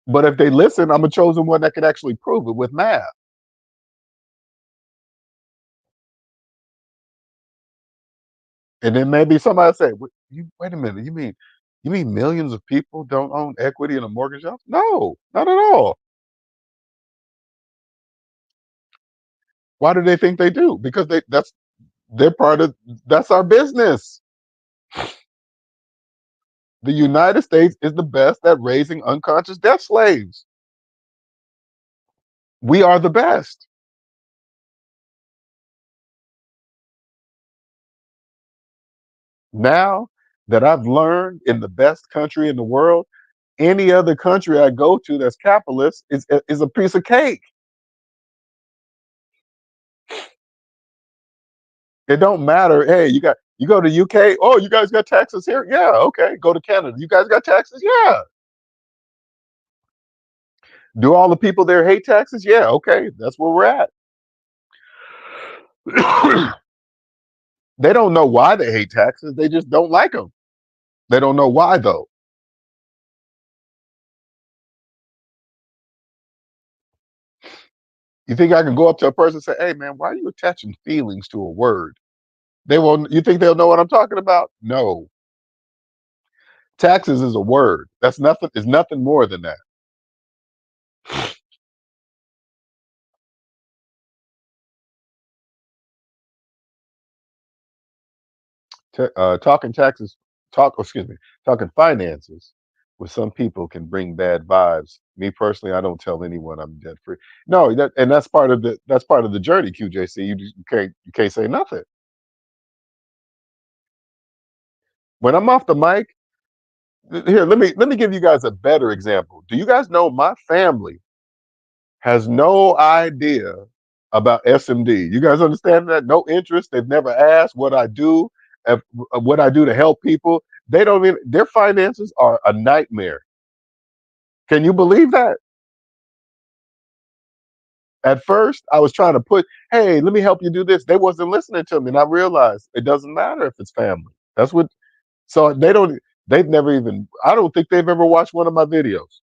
But if they listen, I'm a chosen one that can actually prove it with math. And then maybe somebody say, wait a minute, you mean millions of people don't own equity in a mortgage house? No, not at all. Why do they think they do? Because they're part of that's our business. The United States is the best at raising unconscious debt slaves. We are the best. Now that I've learned in the best country in the world, any other country I go to that's capitalist is a piece of cake. It don't matter. Hey, you go to UK. Oh, you guys got taxes here? Yeah, okay. Go to Canada. You guys got taxes? Yeah. Do all the people there hate taxes? Yeah, okay. That's where we're at. They don't know why they hate taxes. They just don't like them. They don't know why though. You think I can go up to a person and say, "Hey, man, why are you attaching feelings to a word?" They won't. You think they'll know what I'm talking about? No. Taxes is a word. That's nothing. Is nothing more than that. Talking taxes, excuse me, talking finances with some people can bring bad vibes. Me personally, I don't tell anyone I'm debt free. No, and that's part of the journey. QJC, you can't say nothing. When I'm off the mic, here let me give you guys a better example. Do you guys know my family has no idea about SMD? You guys understand that? No interest. They've never asked what I do, what I do to help people. They don't even. Their finances are a nightmare. Can you believe that? At first, I was trying to put, hey, let me help you do this. They wasn't listening to me, and I realized it doesn't matter if it's family. That's what. So they don't. They've never even. I don't think they've ever watched one of my videos.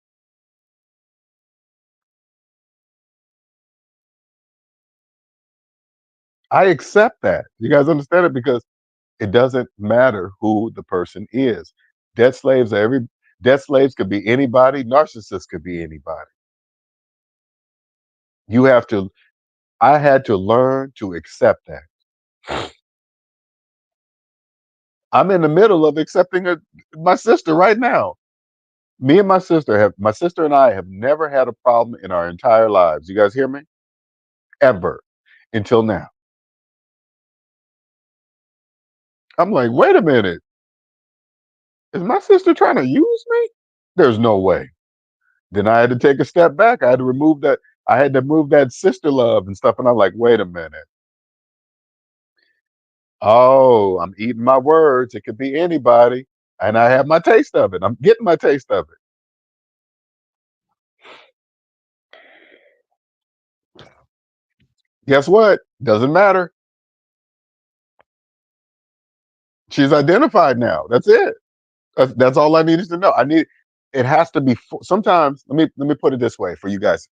I accept that. You guys understand it because it doesn't matter who the person is. Debt slaves are every. Debt slaves could be anybody. Narcissists could be anybody. You have to. I had to learn to accept that. I'm in the middle of accepting my sister right now. Me and my sister and I have never had a problem in our entire lives. You guys hear me? Ever until now. I'm like, wait a minute. Is my sister trying to use me? There's no way. Then I had to take a step back. I had to remove that. I had to move that sister love and stuff. And I'm like, wait a minute. Oh, I'm eating my words. It could be anybody. And I have my taste of it. I'm getting my taste of it. Guess what? Doesn't matter. She's identified now. That's it. That's all I needed to know. It has to be sometimes. Let me put it this way for you guys.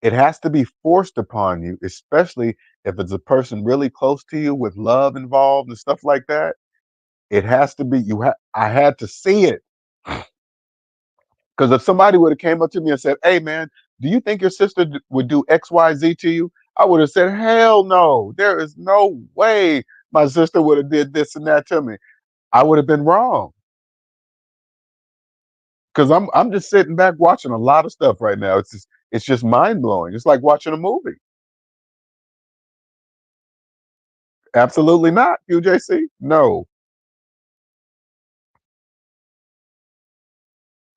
It has to be forced upon you, especially if it's a person really close to you with love involved and stuff like that. It has to be I had to see it because if somebody would have came up to me and said, "Hey, man, do you think your sister would do X, Y, Z to you?" I would have said, "Hell no! There is no way my sister would have did this and that to me." I would have been wrong. Because I'm just sitting back watching a lot of stuff right now. It's just mind blowing. It's like watching a movie. Absolutely not, UJC. No,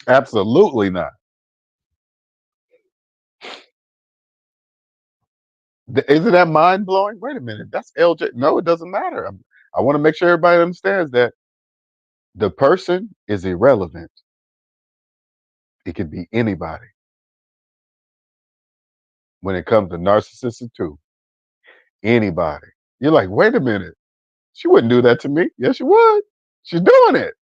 absolutely not. Isn't that mind blowing? Wait a minute, that's LJ. No, it doesn't matter. I want to make sure everybody understands that the person is irrelevant. It could be anybody when it comes to narcissism too. Anybody. You're like, wait a minute, she wouldn't do that to me. Yes, she would. She's doing it.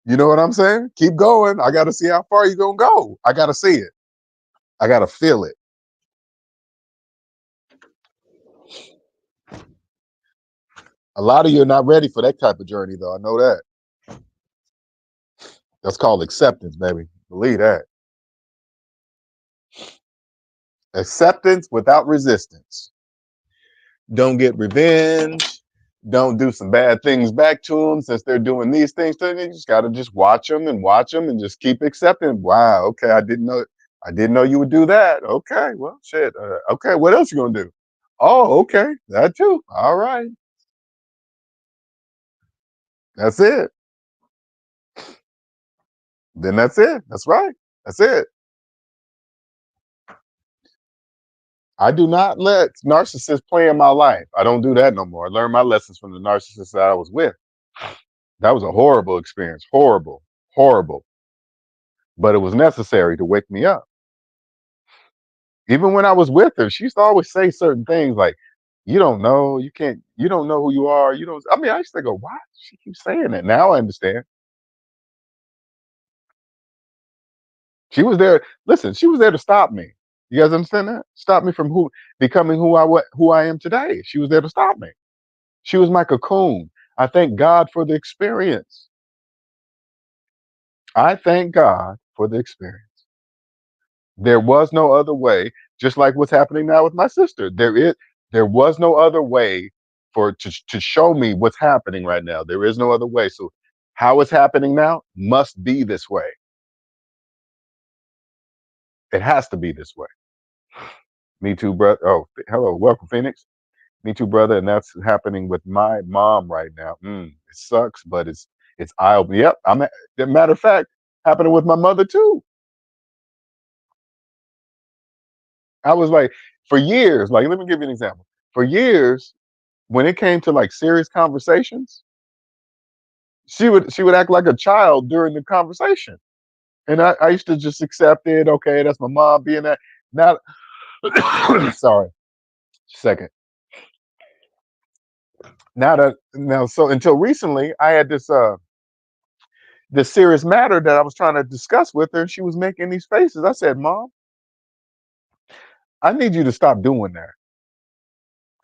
You know what I'm saying? Keep going. I got to see how far you're gonna go. I got to see it. I got to feel it. A lot of you are not ready for that type of journey, though. I know that. That's called acceptance, baby. Believe that. Acceptance without resistance. Don't get revenge. Don't do some bad things back to them since they're doing these things to you. You just gotta just watch them and just keep accepting. Wow, okay, I didn't know you would do that. Okay, well shit. Okay, what else you gonna do? Oh, okay, that too. All right. That's it. Then that's it. That's right. That's it. I do not let narcissists play in my life. I don't do that no more. I learned my lessons from the narcissist that I was with. That was a horrible experience. Horrible. Horrible. But it was necessary to wake me up. Even when I was with her, she used to always say certain things like, you don't know, you can't, you don't know who you are. You don't, I mean, I used to go, why? She keeps saying that. Now I understand. She was there. Listen, she was there to stop me. You guys understand that? Stop me from becoming who I am today. She was there to stop me. She was my cocoon. I thank God for the experience. I thank God for the experience. There was no other way, just like what's happening now with my sister. There was no other way to show me what's happening right now. There is no other way. So how it's happening now must be this way. It has to be this way. Me too, brother. Oh, hello, welcome, Phoenix. Me too, brother. And that's happening with my mom right now. It sucks, but it's eye opening. Yep. Matter of fact, happening with my mother too. I was like, for years, like, let me give you an example. For years, when it came to like serious conversations, she would act like a child during the conversation. And I used to just accept it. Okay, that's my mom being that. Now, sorry, second. Now, so until recently, I had this serious matter that I was trying to discuss with her, and she was making these faces. I said, "Mom, I need you to stop doing that.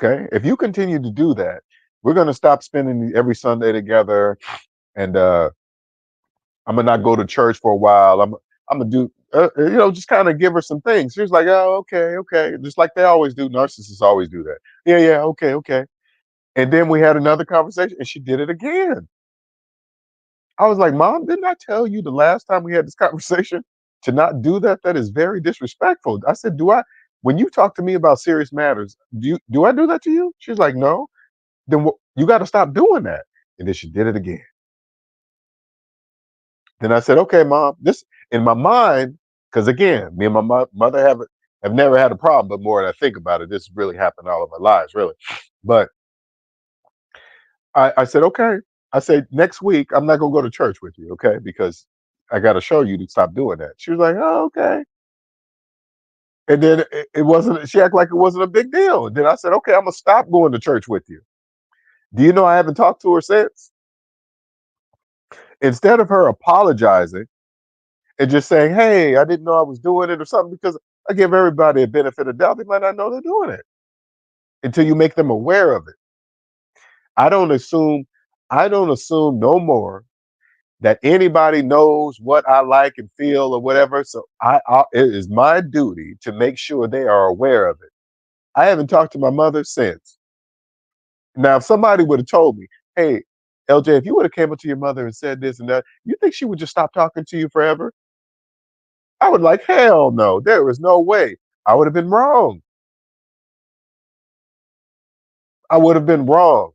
Okay, if you continue to do that, we're gonna stop spending every Sunday together, and I'm gonna not go to church for a while. I'm gonna do, just kind of give her some things." She was like, "Oh, okay, okay," just like they always do. Narcissists always do that. Yeah, yeah, okay, okay. And then we had another conversation, and she did it again. I was like, "Mom, didn't I tell you the last time we had this conversation to not do that? That is very disrespectful." I said, "Do I? When you talk to me about serious matters, do I do that to you?" She's like, "No." Then you got to stop doing that. And then she did it again. Then I said, "Okay, Mom." This in my mind, because again, me and my mother have never had a problem. But more than I think about it, this really happened all of our lives, really. But I said, "Okay." I said, "Next week, I'm not gonna go to church with you, okay? Because I got to show you to stop doing that." She was like, "Oh, okay." And then it wasn't. She acted like it wasn't a big deal. And then I said, "Okay, I'm gonna stop going to church with you." Do you know I haven't talked to her since? Instead of her apologizing and just saying, "Hey, I didn't know I was doing it," or something, because I give everybody a benefit of doubt. They might not know they're doing it until you make them aware of it. I don't assume, I don't assume no more that anybody knows what I like and feel or whatever. So it is my duty to make sure they are aware of it. I haven't talked to my mother since. Now, if somebody would have told me, "Hey, LJ, if you would have came up to your mother and said this and that, you think she would just stop talking to you forever?" I would like, hell no, there is no way. I would have been wrong. I would have been wrong.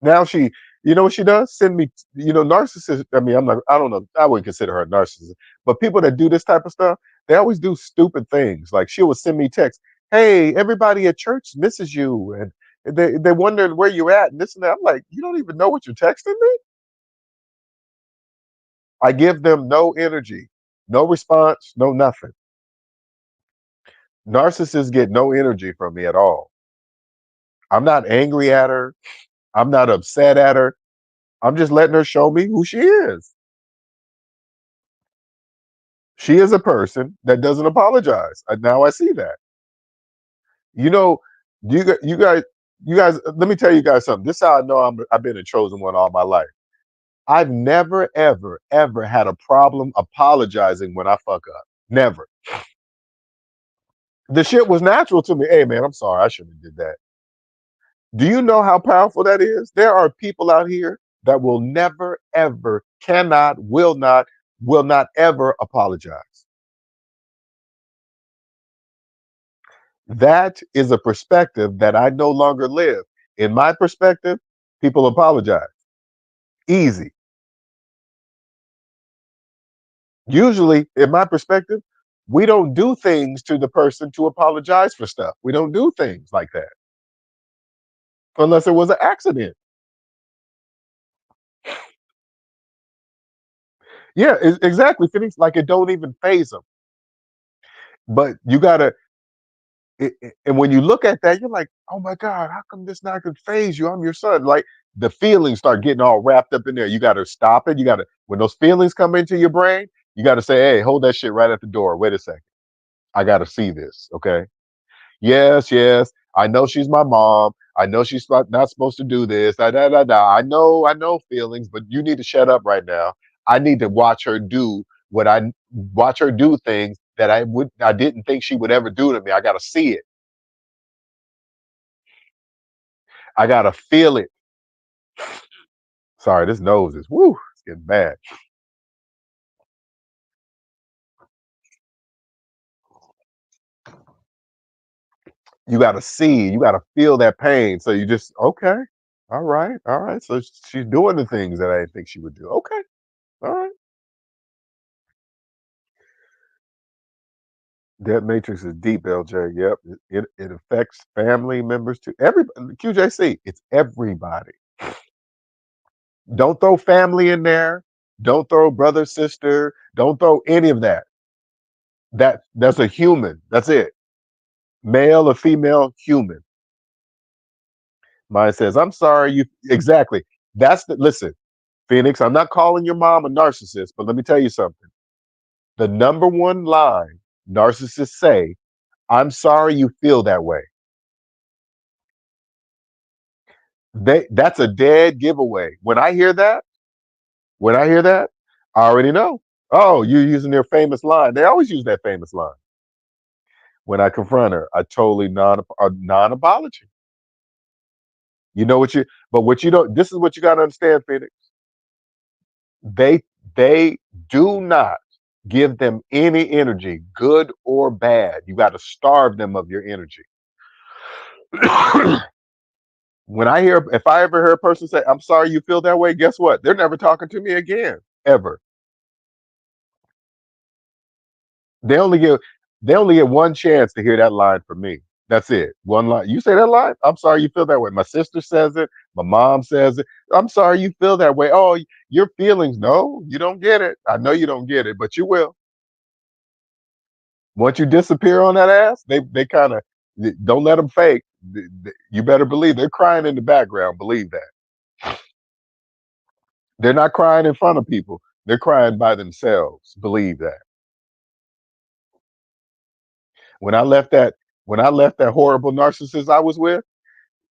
Now you know what she does? Send me, narcissists. I mean, I don't know. I wouldn't consider her a narcissist, but people that do this type of stuff, They always do stupid things. Like she would send me texts, "Hey, everybody at church misses you," and they wondered where you at and this and that. I'm like, you don't even know what you're texting me. I give them no energy, no response, no nothing. Narcissists get no energy from me at all. I'm not angry at her. I'm not upset at her. I'm just letting her show me who she is. She is a person that doesn't apologize. Now I see that. You know, you guys, Let me tell you guys something. This is how I know I've been a chosen one all my life. I've never, ever, ever had a problem apologizing when I fuck up. Never. The shit was natural to me. Hey man, I'm sorry. I shouldn't have did that. Do you know how powerful that is? There are people out here that will never, ever, cannot, will not ever apologize. That is a perspective that I no longer live. In my perspective, people apologize. Easy. Usually, in my perspective, we don't do things to the person to apologize for stuff. We don't do things like that unless it was an accident. Yeah, exactly. Phoenix, like it don't even phase them. But you gotta, and when you look at that, you're like, oh my God, how come this not gonna phase you? I'm your son. Like the feelings start getting all wrapped up in there. You gotta stop it. You gotta, when those feelings come into your brain, you gotta say, hey, hold that shit right at the door. Wait a second. I gotta see this. Okay. Yes, yes. I know she's my mom. I know she's not supposed to do this. Da, da, da, da. I know feelings, but you need to shut up right now. I need to watch her do what I watch her do things that I didn't think she would ever do to me. I gotta see it. I gotta feel it. Sorry, this nose is woo, it's getting bad. You gotta see, you gotta feel that pain. So you just okay, all right, all right. So she's doing the things that I didn't think she would do. Okay, all right. That matrix is deep, LJ. Yep. It affects family members too. Everybody, QJC, it's everybody. Don't throw family in there. Don't throw brother, sister. Don't throw any of that. That's a human. That's it. Male or female, human. Mine says, I'm sorry, you exactly. Listen, Phoenix, I'm not calling your mom a narcissist, but let me tell you something. The number one line narcissists say, I'm sorry you feel that way. That's a dead giveaway. When I hear that, I already know. Oh, you're using their famous line. They always use that famous line. When I confront her, I totally non-apology. You know what you but what you don't this is what you gotta understand, Phoenix. They they do not give them any energy, good or bad. You got to starve them of your energy. When I hear if I ever hear a person say, I'm sorry you feel that way, guess what? They're never talking to me again. Ever. They only get they only get one chance to hear that line from me. That's it. One line. You say that line? I'm sorry you feel that way. My sister says it. My mom says it. I'm sorry you feel that way. Oh, your feelings. No, you don't get it. I know you don't get it, but you will. Once you disappear on that ass, they kind of don't let them fake. You better believe they're crying in the background. Believe that. They're not crying in front of people. They're crying by themselves. Believe that. When I left that when I left that horrible narcissist I was with,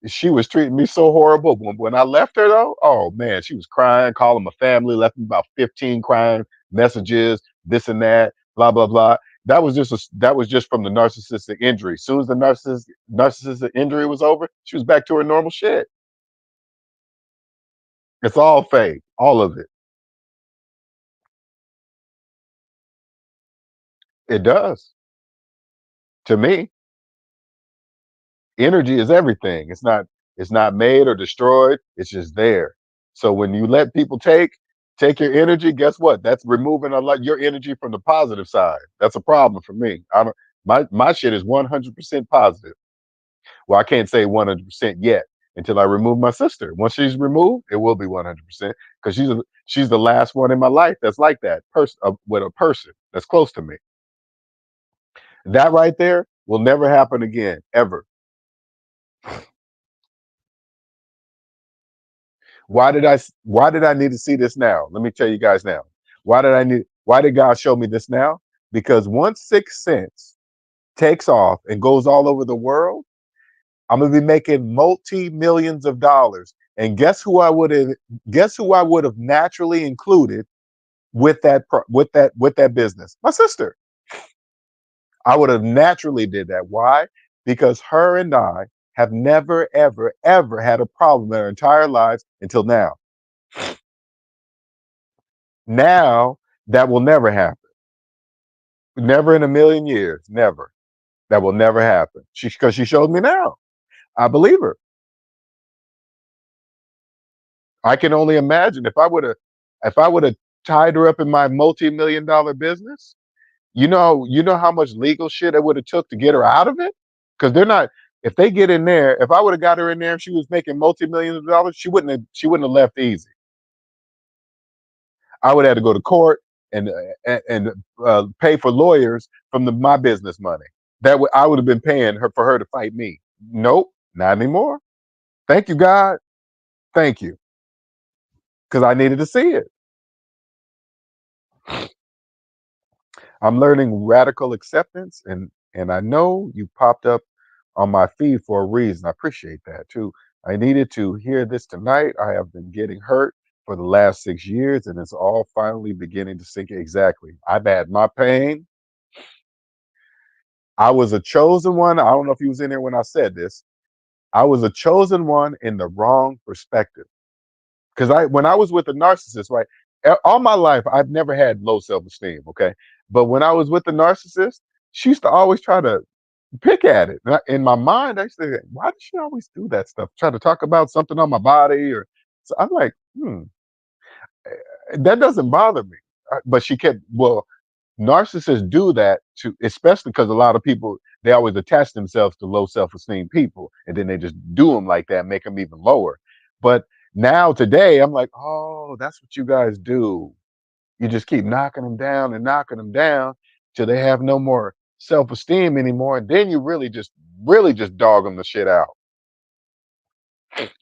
she was treating me so horrible. When I left her though, oh man, she was crying, calling my family, left me about 15 crying messages, this and that, blah blah blah. That was just from the narcissistic injury. As soon as the narcissistic injury was over, she was back to her normal shit. It's all fake, all of it. It does to me. Energy is everything. It's not made or destroyed. It's just there. So when you let people Take your energy. Guess what? That's removing a lot your energy from the positive side. That's a problem for me. I don't. My shit is 100% positive. Well, I can't say 100% yet until I remove my sister. Once she's removed, it will be 100% because she's the last one in my life that's like that person with a person that's close to me. That right there will never happen again, ever. Why did I need to see this now? Let me tell you guys now. Why did God show me this now? Because once Sixth Sense takes off and goes all over the world, I'm gonna be making multi millions of dollars. And guess who I would have naturally included with that business? My sister. I would have naturally did that. Why? Because her and I have never, ever, ever had a problem in our entire lives until now. Now that will never happen. Never in a million years. Never. That will never happen. Because she showed me now. I believe her. I can only imagine if I would have tied her up in my multi-million dollar business. You know how much legal shit it would have took to get her out of it. Because they're not. If they get in there, if I would have got her in there and she was making multi-millions of dollars, she wouldn't have left easy. I would have to go to court and pay for lawyers from my business money. I would have been paying her for her to fight me. Nope, not anymore. Thank you, God. Thank you, because I needed to see it. I'm learning radical acceptance, and I know you popped up on my feed for a reason. I appreciate that too. I needed to hear this tonight. I have been getting hurt for the last 6 years, and it's all finally beginning to sink. Exactly. I've had my pain. I was a chosen one. I don't know if you was in there when I said this. I was a chosen one in the wrong perspective. Because when I was with a narcissist, right, all my life I've never had low self-esteem. Okay, but when I was with the narcissist, she used to always try to pick at it. In my mind, I used to think, why does she always do that stuff? Try to talk about something on my body, or so I'm like, that doesn't bother me. But she kept, well, narcissists do that to, especially because a lot of people they always attach themselves to low self-esteem people, and then they just do them like that, make them even lower. But now today, I'm like, oh, that's what you guys do. You just keep knocking them down and knocking them down till they have no more self-esteem anymore, and then you really just dog them the shit out.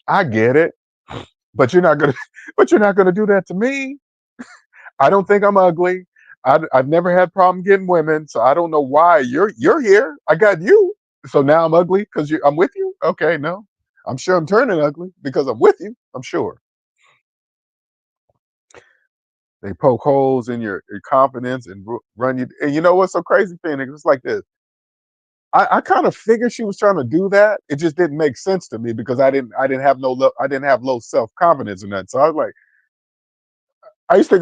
I get it, but you're not gonna, but you're not gonna do that to me. I don't think I'm ugly. I've never had problem getting women, so I don't know why you're here. I got you, so now I'm ugly because I'm with you. Okay, no, I'm sure I'm turning ugly because I'm with you. I'm sure they poke holes in your confidence and run you. And you know what's so crazy, Phoenix? It's like this. I kind of figured she was trying to do that. It just didn't make sense to me because I didn't have low self confidence in that. So I was like, I used to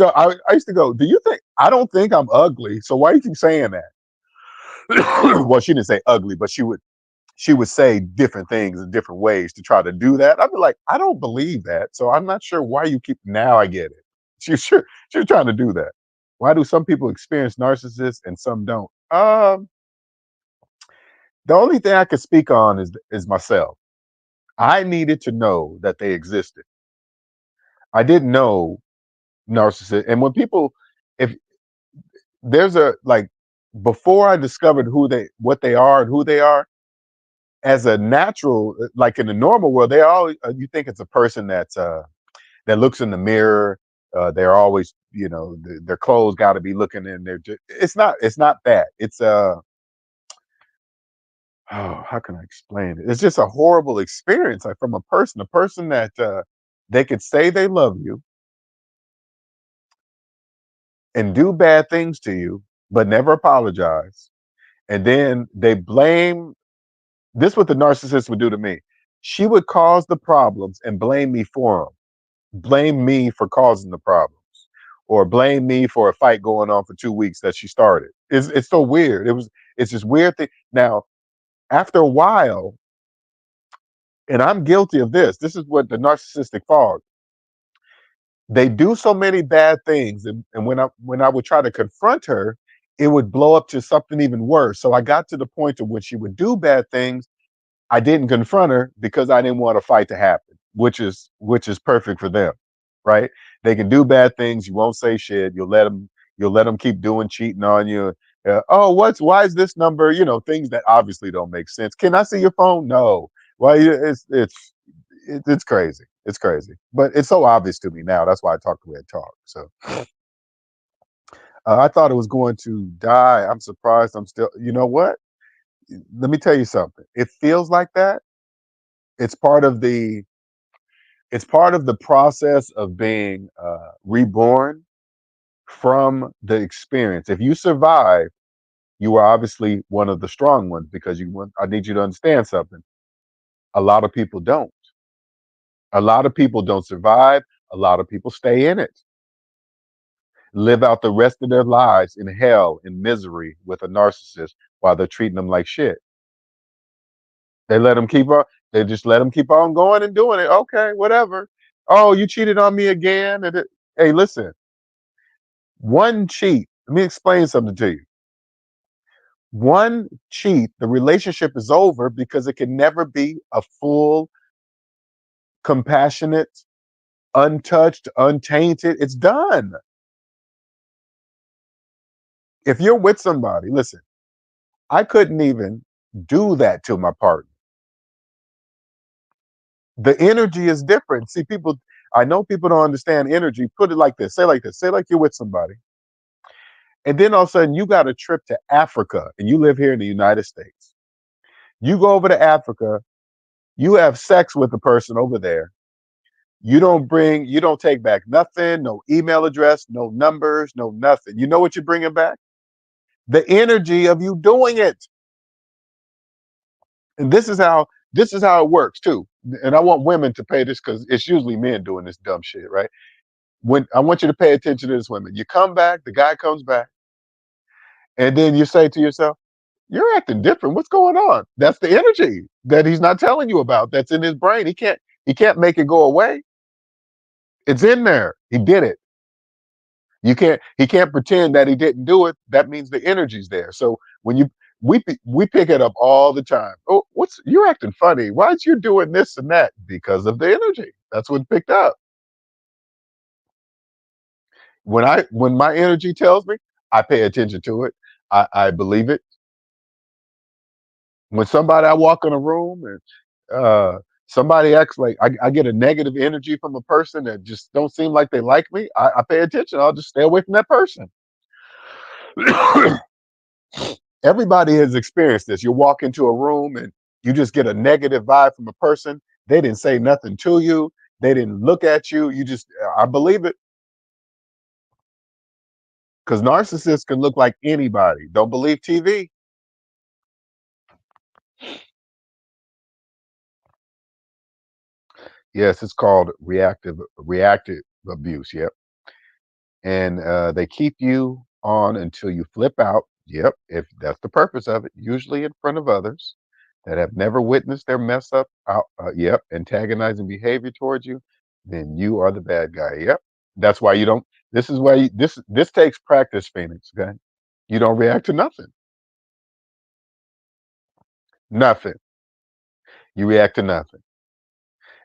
go, do you think I don't think I'm ugly? So why you keep saying that? Well, she didn't say ugly, but she would say different things in different ways to try to do that. I'd be like, I don't believe that. So I'm not sure why you keep now I get it. She was trying to do that. Why do some people experience narcissists and some don't? The only thing I could speak on is myself. I needed to know that they existed. I didn't know narcissists. And when people, if there's a like, before I discovered what they are and who they are, as a natural, like in the normal world, they all you think it's a person that looks in the mirror. They're always, their clothes got to be looking in there. It's not that. It's oh, how can I explain it? It's just a horrible experience, like from a person that they could say they love you and do bad things to you, but never apologize. And then they blame. This is what the narcissist would do to me. She would cause the problems and blame me for them. Blame me for causing the problems, or blame me for a fight going on for 2 weeks that she started. It's so weird. It's this weird thing. Now, after a while, and I'm guilty of this. This is what the narcissistic fog. They do so many bad things, and when I would try to confront her, it would blow up to something even worse. So I got to the point of when she would do bad things, I didn't confront her because I didn't want a fight to happen, which is perfect for them, right? They can do bad things. You won't say shit. You'll let them keep doing cheating on you. Oh, why is this number? Things that obviously don't make sense. Can I see your phone? No. Why? It's crazy. It's crazy, but it's so obvious to me now. That's why I talk the way I talk. So I thought it was going to die. I'm surprised. I'm still. You know what? Let me tell you something. It feels like that. It's part of the it's part of the process of being reborn from the experience. If you survive, you are obviously one of the strong ones because you want. I need you to understand something. A lot of people don't. A lot of people don't survive. A lot of people stay in it, live out the rest of their lives in hell, in misery with a narcissist while they're treating them like shit. They let them keep on. They just let them keep on going and doing it. Okay, whatever. Oh, you cheated on me again. Hey, listen. One cheat. Let me explain something to you. One cheat, the relationship is over because it can never be a full, compassionate, untouched, untainted. It's done. If you're with somebody, listen, I couldn't even do that to my partner. The energy is different. See, I know people don't understand energy. Put it like this. Say like this. Say like you're with somebody. And then all of a sudden you got a trip to Africa and you live here in the United States. You go over to Africa, you have sex with the person over there. You don't take back nothing, no email address, no numbers, no nothing. You know what you're bringing back? The energy of you doing it. And this is how it works too. And I want women to pay this because it's usually men doing this dumb shit, right? When I want you to pay attention to this women. You come back, the guy comes back, and then you say to yourself, you're acting different. What's going on? That's the energy that he's not telling you about. That's in his brain. He can't make it go away. It's in there. He did it. He can't pretend that he didn't do it. That means the energy's there. So when you we pick it up all the time. Oh, you're acting funny. Why is you doing this and that? Because of the energy. That's what picked up. When my energy tells me, I pay attention to it. I believe it. When somebody I walk in a room and somebody acts like I get a negative energy from a person that just don't seem like they like me, I pay attention. I'll just stay away from that person. Everybody has experienced this. You walk into a room and you just get a negative vibe from a person. They didn't say nothing to you. They didn't look at you. I believe it because narcissists can look like anybody. Don't believe TV. Yes, it's called reactive abuse. Yep. And they keep you on until you flip out. Yep, if that's the purpose of it, usually in front of others that have never witnessed their mess up. Yep, antagonizing behavior towards you, then you are the bad guy. Yep, that's why you don't. This is why this takes practice, Phoenix. Okay, you don't react to nothing. Nothing. You react to nothing.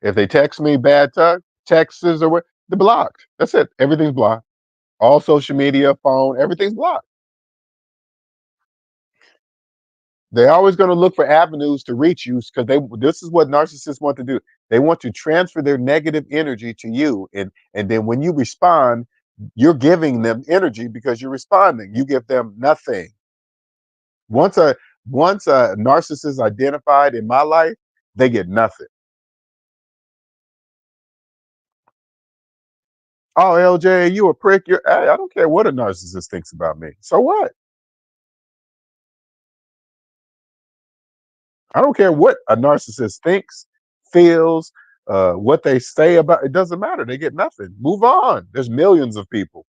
If they text me bad texts or what, they're blocked. That's it. Everything's blocked. All social media, phone, everything's blocked. They're always going to look for avenues to reach you because this is what narcissists want to do. They want to transfer their negative energy to you. And then when you respond, you're giving them energy because you're responding. You give them nothing. Once a once a narcissist identified in my life, they get nothing. Oh, LJ, you a prick. Hey, I don't care what a narcissist thinks about me. So what? I don't care what a narcissist thinks, feels, what they say about it doesn't matter. They get nothing. Move on. There's millions of people.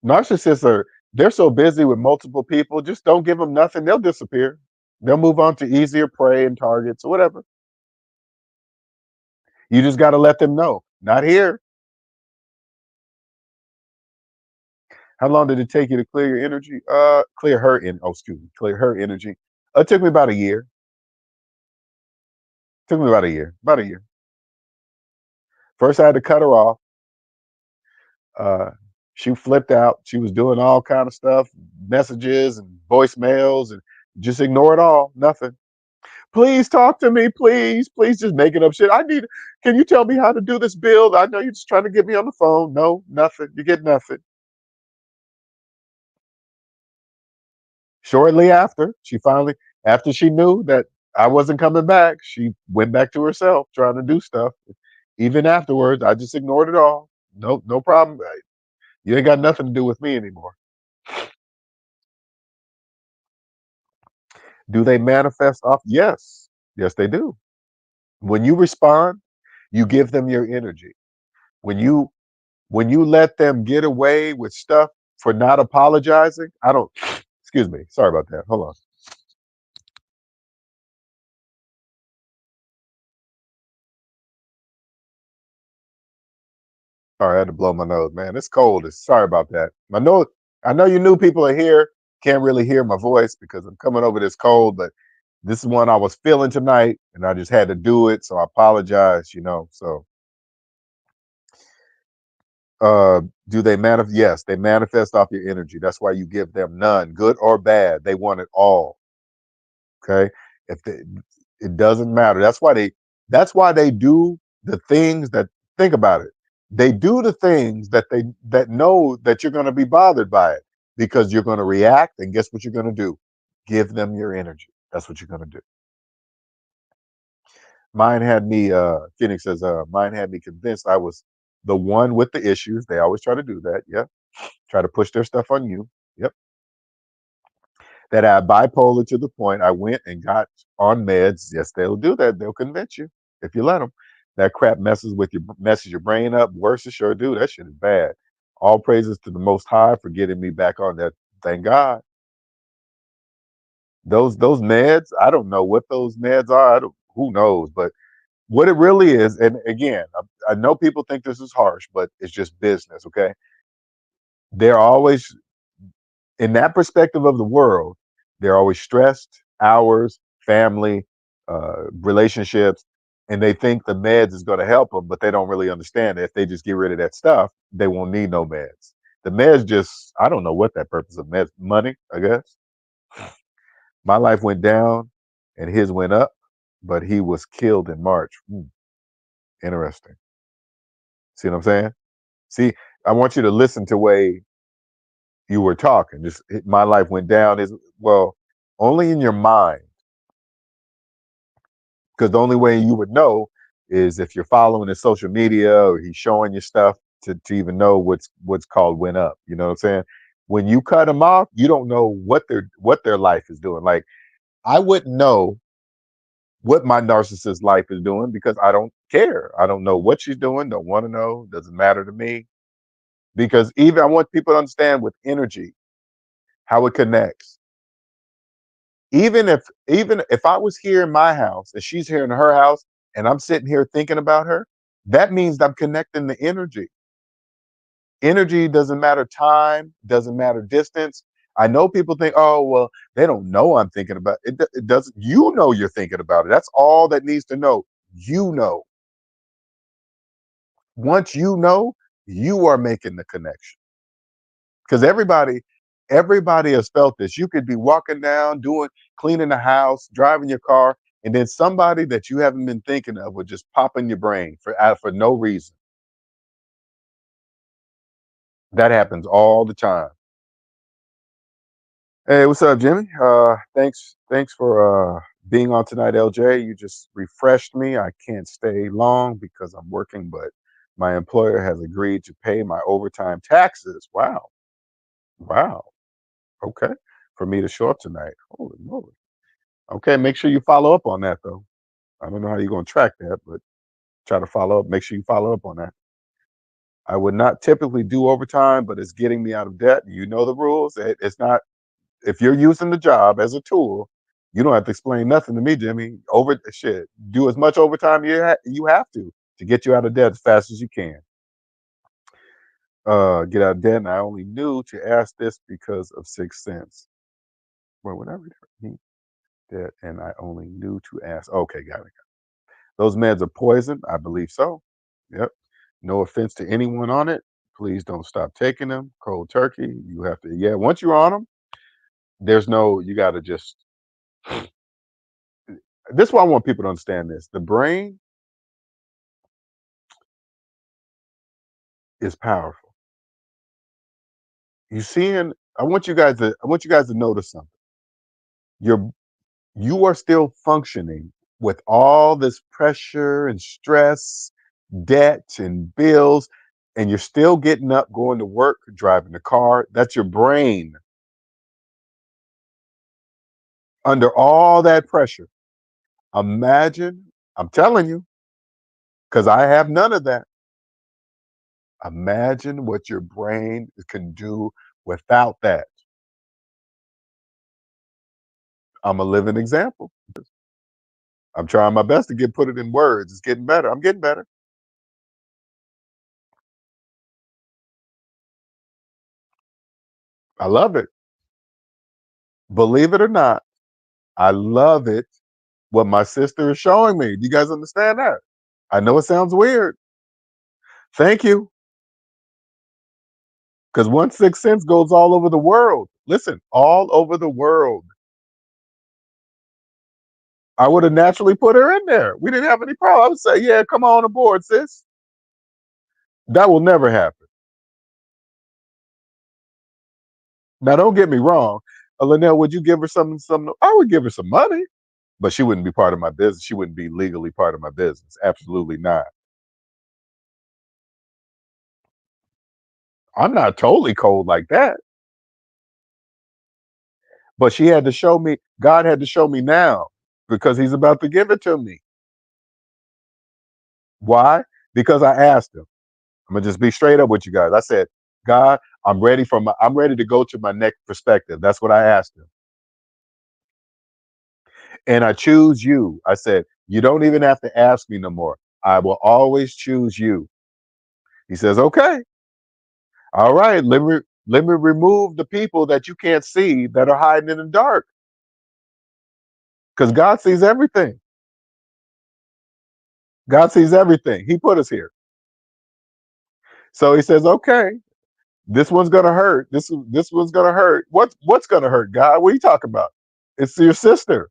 Narcissists they're so busy with multiple people. Just don't give them nothing. They'll disappear. They'll move on to easier prey and targets or whatever. You just got to let them know. Not here. How long did it take you to clear your energy? Clear her in. Oh, excuse me. Clear her energy. It took me about a year. Took me about a year. About a year. First, I had to cut her off. Uh, she flipped out. She was doing all kind of stuff, messages and voicemails, and just ignore it all. Nothing. Please talk to me, please, please. Just making up shit. I need. Can you tell me how to do this build? I know you're just trying to get me on the phone. No, nothing. You get nothing. Shortly after, after she knew that I wasn't coming back, she went back to herself trying to do stuff. Even afterwards, I just ignored it all. No, no problem. You ain't got nothing to do with me anymore. Do they manifest off? Yes. Yes, they do. When you respond, you give them your energy. When you when you let them get away with stuff for not apologizing, I don't excuse me. Sorry about that. Hold on. Sorry, I had to blow my nose, man. It's cold. Sorry about that. I know you new people are here. Can't really hear my voice because I'm coming over this cold, but this is one I was feeling tonight and I just had to do it. So I apologize. So uh do they manifest? Yes, they manifest off your energy. That's why you give them none, good or bad. They want it all. Okay. If they, it doesn't matter. That's why they do the things that think about it. They do the things that know that you're going to be bothered by it because you're going to react, and guess what you're going to do? Give them your energy. That's what you're going to do. Mine had me Phoenix says mine had me convinced I was the one with the issues. They always try to do that. Yep. Try to push their stuff on you. Yep. That I had bipolar to the point I went and got on meds. Yes, they'll do that. They'll convince you if you let them. That crap messes your brain up. Worse, it sure do. That shit is bad. All praises to the Most High for getting me back on that. Thank God. Those meds, I don't know what those meds are. Who knows? But what it really is, and again, I know people think this is harsh, but it's just business. Okay, they're always in that perspective of the world, they're always stressed, hours, family, relationships, and they think the meds is going to help them, but they don't really understand that if they just get rid of that stuff, they won't need no meds. The meds just, I don't know what that purpose of meds, money, I guess. My life went down and his went up, but he was killed in March. Interesting. See what I'm saying? See, I want you to listen to way you were talking. Just my life went down is well, only in your mind, because the only way you would know is if you're following his social media or he's showing you stuff to even know what's called went up. You know what I'm saying? When you cut them off, you don't know what their life is doing. Like I wouldn't know what my narcissist life is doing because I don't care. I don't know what she's doing. Don't want to know. Doesn't matter to me. Because even I want people to understand with energy how it connects. Even if I was here in my house and she's here in her house and I'm sitting here thinking about her, that means I'm connecting the energy. Energy doesn't matter time, doesn't matter distance. I know people think, oh well, they don't know I'm thinking about it. It doesn't. You know you're thinking about it. That's all that needs to know. You know. Once you know, you are making the connection. Because everybody has felt this. You could be walking down, cleaning the house, driving your car, and then somebody that you haven't been thinking of would just pop in your brain for no reason. That happens all the time. Hey, what's up, Jimmy? Thanks for being on tonight, LJ. You just refreshed me. I can't stay long because I'm working, but my employer has agreed to pay my overtime taxes. Wow, wow. Okay, for me to show up tonight. Holy moly. Okay, make sure you follow up on that though. I don't know how you're going to track that, but try to follow up. Make sure you follow up on that. I would not typically do overtime, but it's getting me out of debt. You know the rules. It's not if you're using the job as a tool. You don't have to explain nothing to me, Jimmy. Over shit. Do as much overtime you have to. to get you out of debt as fast as you can. Get out of debt, and I only knew to ask this because of Sixth Sense. Well, whatever. Debt, and I only knew to ask. Okay, got it. Those meds are poison. I believe so. Yep. No offense to anyone on it. Please don't stop taking them. Cold turkey. You have to. Yeah. Once you're on them, there's no. You got to just. This is why I want people to understand this. The brain is powerful. You seeing? I want you guys to. I want you guys to notice something. You're you are still functioning with all this pressure and stress, debt and bills, and you're still getting up, going to work, driving the car. That's your brain under all that pressure. Imagine, I'm telling you, because I have none of that. Imagine what your brain can do without that. I'm a living example. I'm trying my best to put it in words. It's getting better. I'm getting better. I love it. Believe it or not, I love it what my sister is showing me. Do you guys understand that? I know it sounds weird. Thank you. Because one Sixth Sense goes all over the world. Listen, all over the world. I would have naturally put her in there. We didn't have any problem. I would say, yeah, come on aboard, sis. That will never happen. Now, don't get me wrong. Linnell, would you give her some? I would give her some money, but she wouldn't be part of my business. She wouldn't be legally part of my business. Absolutely not. I'm not totally cold like that. But she had to show me, God had to show me now because he's about to give it to me. Why? Because I asked him. I'm gonna just be straight up with you guys. I said, God, I'm ready to go to my next perspective. That's what I asked him. And I choose you. I said, you don't even have to ask me no more. I will always choose you. He says, okay, all right, let me remove the people that you can't see that are hiding in the dark. Because God sees everything. God sees everything. He put us here. So he says, okay, this one's gonna hurt. This one's gonna hurt. What's gonna hurt, God? What are you talking about? It's your sister.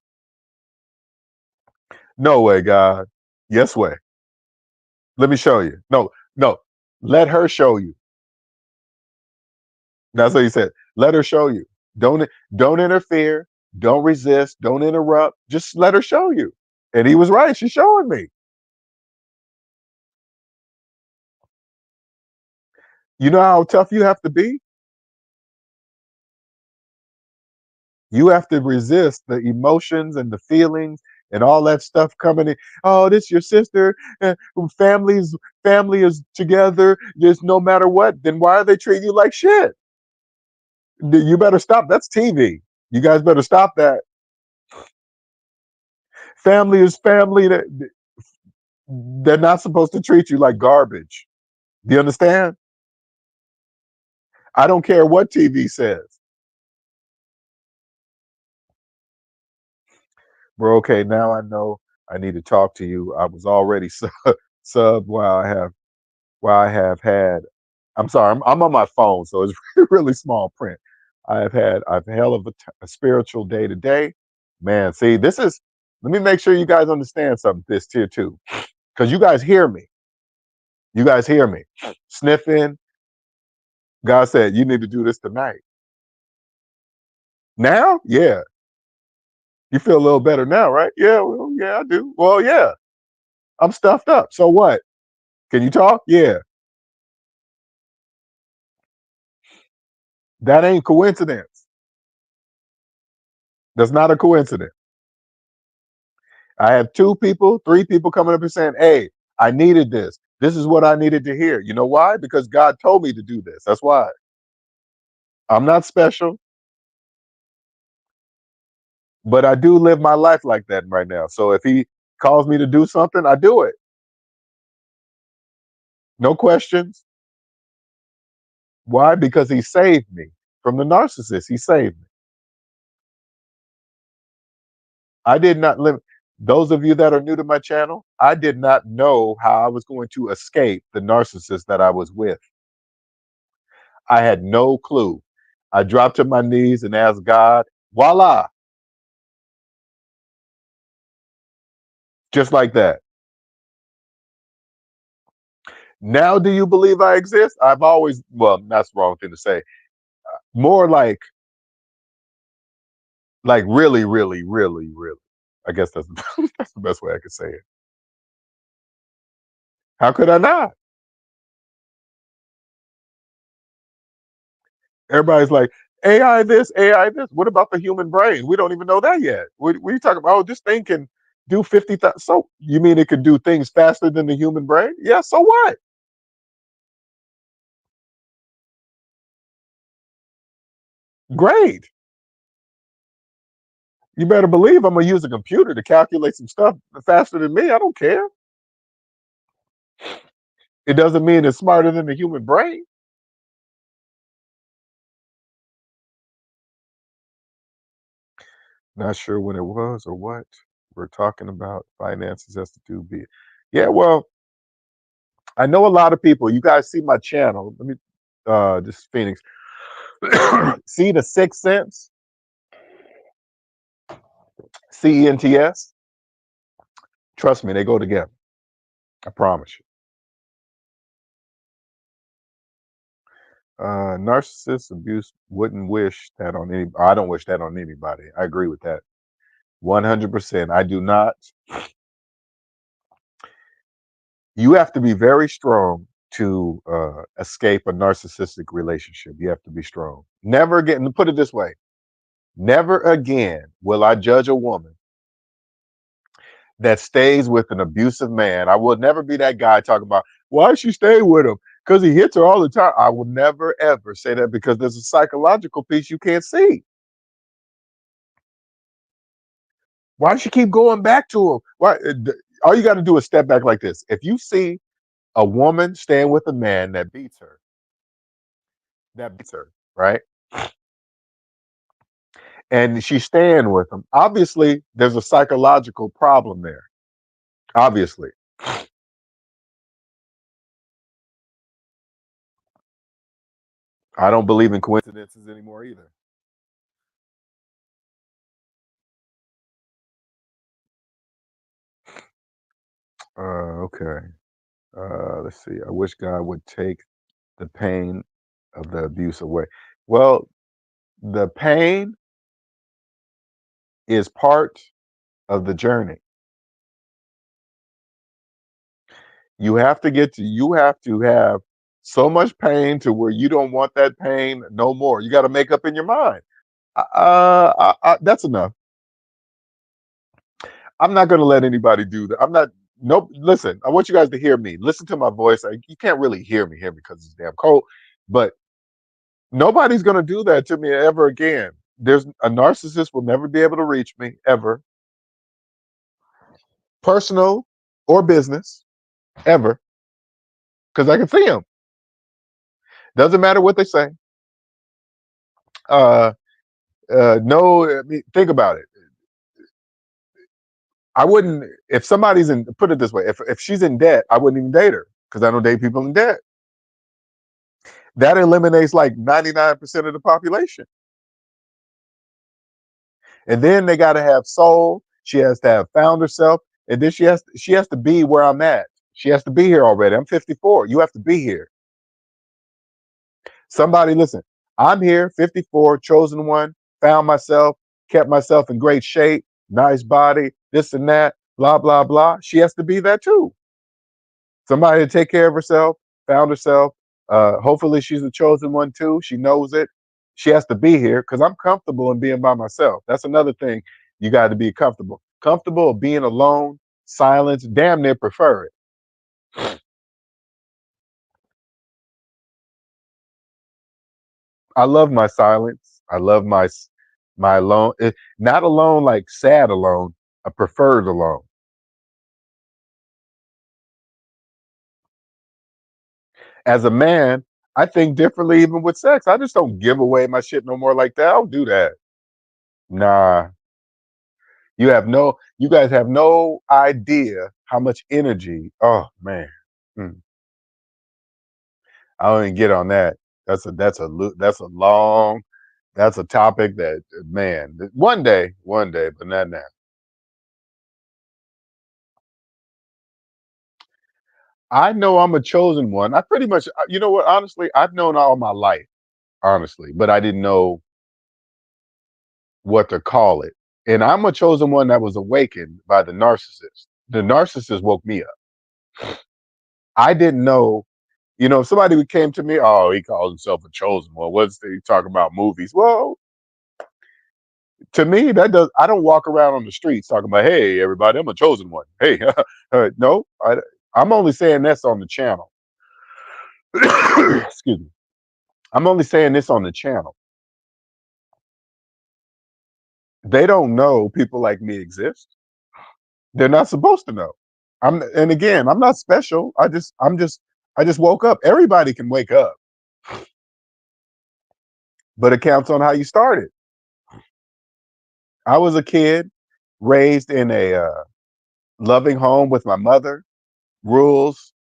No way, God. Yes way. Let me show you. No, no. Let her show you. That's what he said. Let her show you. Don't interfere. Don't resist. Don't interrupt. Just let her show you. And he was right. She's showing me. You know how tough you have to be? You have to resist the emotions and the feelings and all that stuff coming in. Oh, this your sister. Family is together. Just no matter what. Then why are they treating you like shit? You better stop. That's TV. You guys better stop that. Family is family. They're not supposed to treat you like garbage. Do you understand? I don't care what TV says. Bro, okay, now I know I need to talk to you. I was already sub while I have had. I'm sorry, I'm on my phone, so it's really small print. I've hell of a spiritual day today. Man, see, this is. Let me make sure you guys understand something. This tier two, because you guys hear me. You guys hear me. Sniffing. God said you need to do this tonight. Now, yeah, you feel a little better now, right? Yeah, well, yeah, I do. Well, yeah, I'm stuffed up. So what? Can you talk? Yeah, that ain't coincidence. That's not a coincidence. I have two people, three people coming up and saying, hey, I needed this. This is what I needed to hear. You know why? Because God told me to do this. That's why. I'm not special, but I do live my life like that right now. So if he calls me to do something, I do it. No questions. Why? Because he saved me from the narcissist. He saved me. I did not live. Those of you that are new to my channel, I did not know how I was going to escape the narcissist that I was with. I had no clue. I dropped to my knees and asked God, voila, just like that. Now, do you believe I exist? I've always, well, that's the wrong thing to say. More like really, really, really, really. I guess that's that's the best way I could say it. How could I not? Everybody's like, AI this, AI this. What about the human brain? We don't even know that yet. We talking about, oh, this thing can do 50,000. So you mean it can do things faster than the human brain? Yeah, so what? Great. You better believe I'm gonna use a computer to calculate some stuff faster than me. I don't care. It doesn't mean it's smarter than the human brain. Not sure when it was or what. We're talking about finances has to do be. Yeah, well, I know a lot of people. You guys see my channel. Let me this is Phoenix. See the Sixth Sense? CENTS? Trust me, they go together. I promise you. Narcissist abuse wouldn't wish that on any. I don't wish that on anybody. I agree with that. 100%. I do not. You have to be very strong to escape a narcissistic relationship. You have to be strong. Never again, put it this way, never again will I judge a woman that stays with an abusive man. I will never be that guy talking about why she stay with him because he hits her all the time. I will never ever say that because there's a psychological piece you can't see. Why does she keep going back to him? Why? All you got to do is step back like this. If you see a woman staying with a man that beats her, right? And she's staying with him. Obviously, there's a psychological problem there. Obviously. I don't believe in coincidences anymore either. Okay. Let's see. I wish God would take the pain of the abuse away. Well, the pain is part of the journey. You have to have so much pain to where you don't want that pain no more. You got to make up in your mind. That's enough. I'm not going to let anybody do that. I'm not. Nope. Listen, I want you guys to hear me. Listen to my voice. You can't really hear me here because it's damn cold. But nobody's going to do that to me ever again. There's a narcissist will never be able to reach me ever, personal or business, ever, because I can see them. Doesn't matter what they say. Uh, no, I mean, think about it. I wouldn't if somebody's in. Put it this way: if she's in debt, I wouldn't even date her because I don't date people in debt. That eliminates like 99% of the population. And then they got to have soul. She has to have found herself, and then she has to be where I'm at. She has to be here already. I'm 54. You have to be here. Somebody listen. I'm here, 54, chosen one, found myself, kept myself in great shape, nice body, this and that, blah blah blah. She has to be that too. Somebody to take care of herself, found herself. Hopefully, she's the chosen one too. She knows it. She has to be here because I'm comfortable in being by myself. That's another thing. You got to be comfortable. Comfortable being alone, silence, damn near prefer it. I love my silence. I love my alone. Not alone like sad alone. I preferred alone. As a man, I think differently even with sex. I just don't give away my shit no more like that. I don't do that. Nah, you guys have no idea how much energy. Oh man, mm, I don't even get on that. That's a long, that's a topic that man, one day, but not now. I know I'm a chosen one. I pretty much, you know what? Honestly, I've known all my life, honestly, but I didn't know what to call it. And I'm a chosen one that was awakened by the narcissist. The narcissist woke me up. I didn't know, if somebody came to me, oh, he calls himself a chosen one. What's he talking about movies? Well, to me, I don't walk around on the streets talking about, hey, everybody, I'm a chosen one. Hey, no, I'm only saying this on the channel. Excuse me. I'm only saying this on the channel. They don't know people like me exist. They're not supposed to know. And again, I'm not special. I just woke up. Everybody can wake up, but it counts on how you started. I was a kid raised in a loving home with my mother, rules,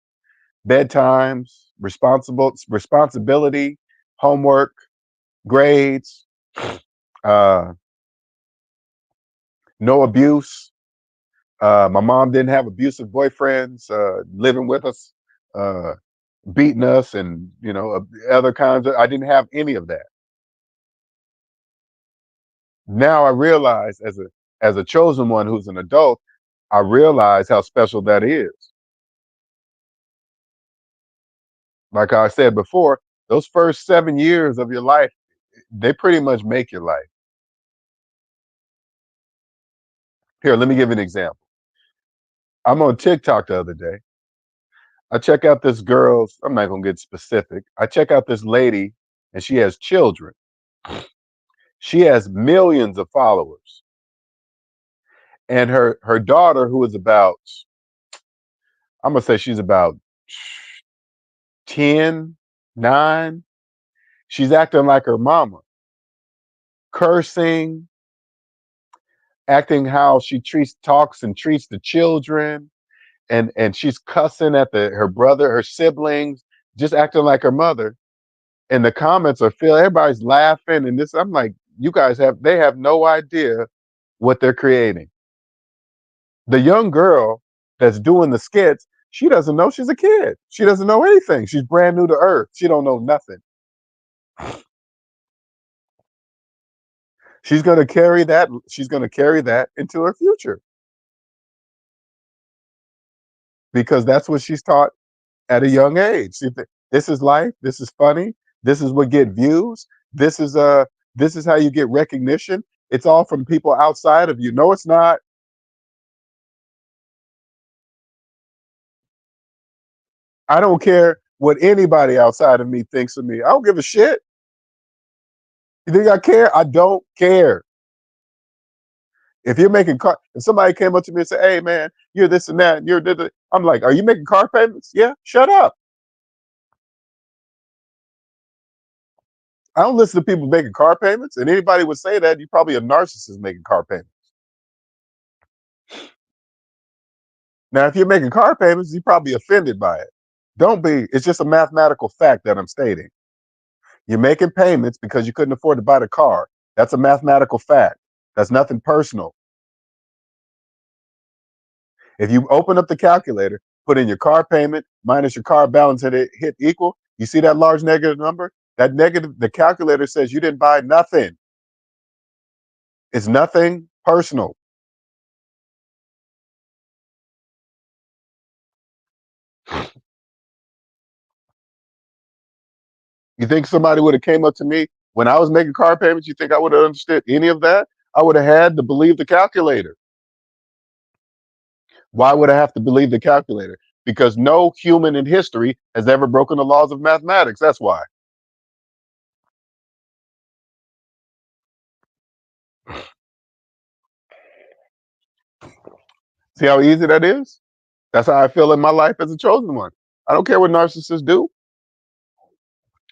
bedtimes, responsibility, homework, grades, uh, no abuse. My mom didn't have abusive boyfriends living with us, uh, beating us, and other kinds of. I didn't have any of that. Now I realize, as a chosen one who's an adult, I realize how special that is. Like I said before, those first 7 years of your life, they pretty much make your life. Here, let me give you an example. I'm on TikTok the other day. I check out this girl's, I'm not gonna get specific. I check out this lady and she has children. She has millions of followers. And her daughter, who is about, I'm gonna say she's about 10, 9, she's acting like her mama, cursing, acting how she talks and treats the children, and she's cussing at her brother, her siblings, just acting like her mother. And the comments are filled, everybody's laughing, and this, I'm like, you guys they have no idea what they're creating. The young girl that's doing the skits, she doesn't know she's a kid. She doesn't know anything. She's brand new to earth. She don't know nothing. She's going to carry that into her future because that's what she's taught at a young age. This is life. This is funny. This is what get views. This is how you get recognition. It's all from people outside of you. No, it's not. I don't care what anybody outside of me thinks of me. I don't give a shit. You think I care? I don't care. If somebody came up to me and said, "Hey, man, you're this and that, and you're this," I'm like, "Are you making car payments?" Yeah, shut up. I don't listen to people making car payments, and anybody would say that you're probably a narcissist making car payments. Now, if you're making car payments, you're probably offended by it. Don't be. It's just a mathematical fact that I'm stating. You're making payments because you couldn't afford to buy the car. That's a mathematical fact. That's nothing personal. If you open up the calculator, put in your car payment minus your car balance and it hit equal, you see that large negative number? That negative, the calculator says you didn't buy nothing. It's nothing personal. You think somebody would have came up to me when I was making car payments? You think I would have understood any of that? I would have had to believe the calculator. Why would I have to believe the calculator? Because no human in history has ever broken the laws of mathematics. That's why. See how easy that is? That's how I feel in my life as a chosen one. I don't care what narcissists do.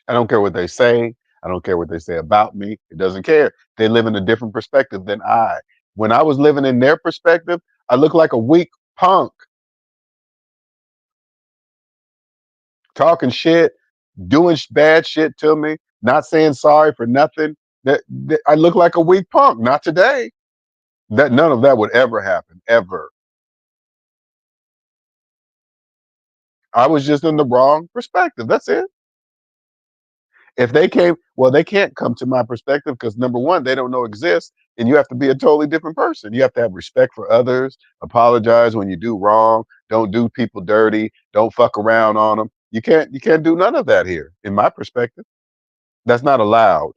I don't care what they say. I don't care what they say about me. It doesn't care. They live in a different perspective than I. When I was living in their perspective, I looked like a weak punk, talking shit, doing bad shit to me, not saying sorry for nothing. That I look like a weak punk. Not today. That none of that would ever happen, ever. I was just in the wrong perspective. That's it. If they came, well, they can't come to my perspective because number one, they don't know exists, and you have to be a totally different person. You have to have respect for others, apologize when you do wrong, don't do people dirty, don't fuck around on them. You can't do none of that here, in my perspective. That's not allowed.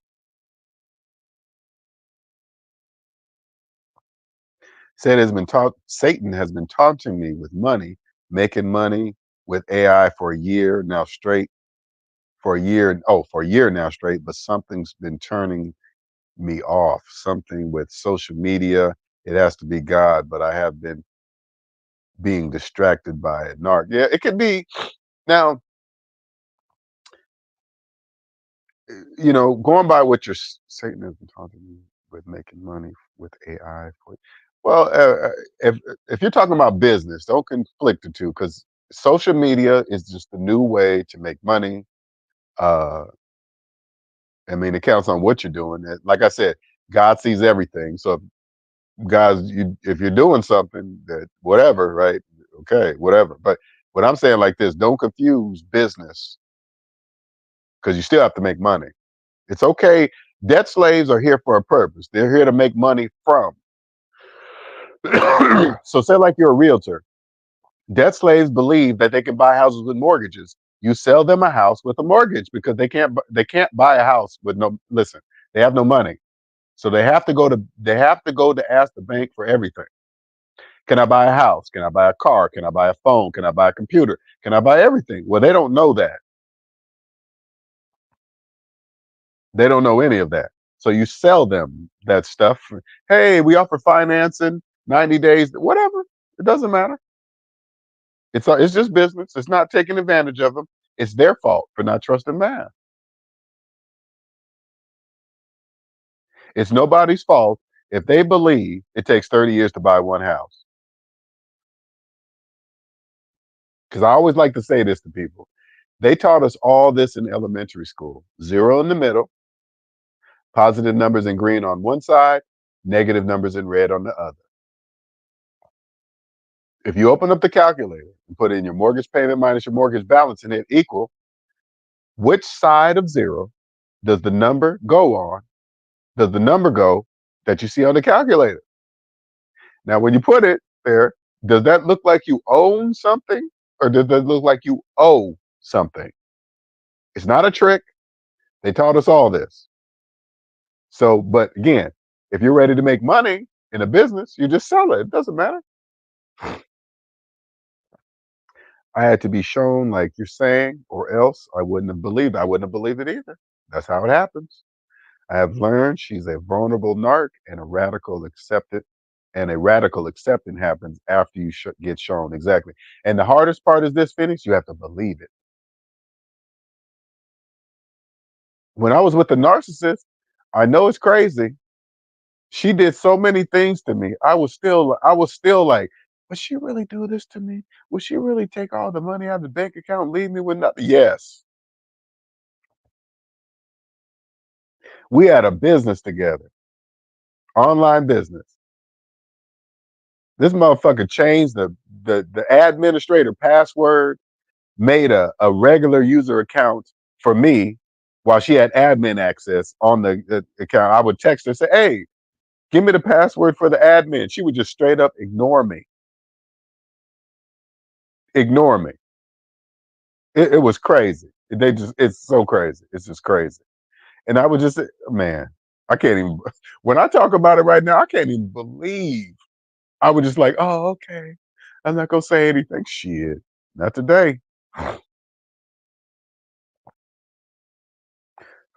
Satan has been taunting me with money, making money with AI for a year now straight, for a year now straight, but something's been turning me off, something with social media. It has to be God, but I have been being distracted by it. Narc. Yeah, it could be. Now, going by what Satan has been talking to me with making money with AI. Well, if you're talking about business, don't conflict the two because social media is just a new way to make money. Uh, I mean, it counts on what you're doing. Like I said, God sees everything. So guys, if you're doing something that whatever, right? Okay, whatever. But what I'm saying like this, don't confuse business because you still have to make money. It's okay. Debt slaves are here for a purpose. They're here to make money from. So say like you're a realtor. Debt slaves believe that they can buy houses with mortgages. You sell them a house with a mortgage because they can't buy a house with no listen. They have no money. So they have to go to ask the bank for everything. Can I buy a house? Can I buy a car? Can I buy a phone? Can I buy a computer? Can I buy everything? Well, they don't know that. They don't know any of that. So you sell them that stuff. Hey, we offer financing, 90 days, whatever. It doesn't matter. It's just business. It's not taking advantage of them. It's their fault for not trusting math. It's nobody's fault if they believe it takes 30 years to buy one house. Because I always like to say this to people. They taught us all this in elementary school. Zero in the middle, positive numbers in green on one side, negative numbers in red on the other. If you open up the calculator and put in your mortgage payment minus your mortgage balance and hit equal, which side of zero does the number go on? Does the number go that you see on the calculator? Now, when you put it there, does that look like you own something or does that look like you owe something? It's not a trick. They taught us all this. So, but again, if you're ready to make money in a business, you just sell it. It doesn't matter. I had to be shown, like you're saying, or else I wouldn't have believed. I wouldn't have believed it either. That's how it happens. I have learned she's a vulnerable narc, and a radical acceptance happens after you get shown exactly. And the hardest part is this, Phoenix. You have to believe it. When I was with the narcissist, I know it's crazy. She did so many things to me. I was still like, would she really do this to me? Would she really take all the money out of the bank account and leave me with nothing? Yes. We had a business together, online business. This motherfucker changed the administrator password, made a regular user account for me while she had admin access on the account. I would text her and say, hey, give me the password for the admin. She would just straight up ignore me. Ignore me. It was crazy. It's so crazy. It's just crazy. And I would just say, man, I can't even when I talk about it right now, I can't even believe I was just like, oh, okay. I'm not gonna say anything. Shit. Not today. I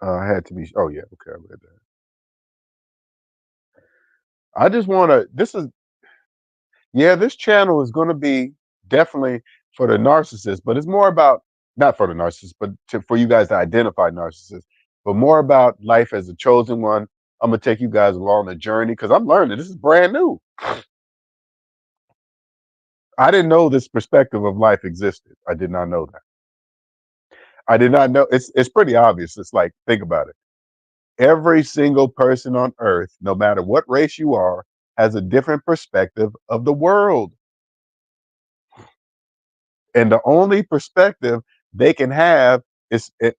had to be. Oh yeah, okay, I read that. I just want to. Yeah, this channel is going to be definitely for the narcissist, but it's more about not for the narcissist, but for you guys to identify narcissists, but more about life as a chosen one. I'm gonna take you guys along the journey because I'm learning. This is brand new. I didn't know this perspective of life existed. I did not know that. I did not know. It's pretty obvious. It's like, think about it. Every single person on earth, no matter what race you are, has a different perspective of the world. And the only perspective they can have is it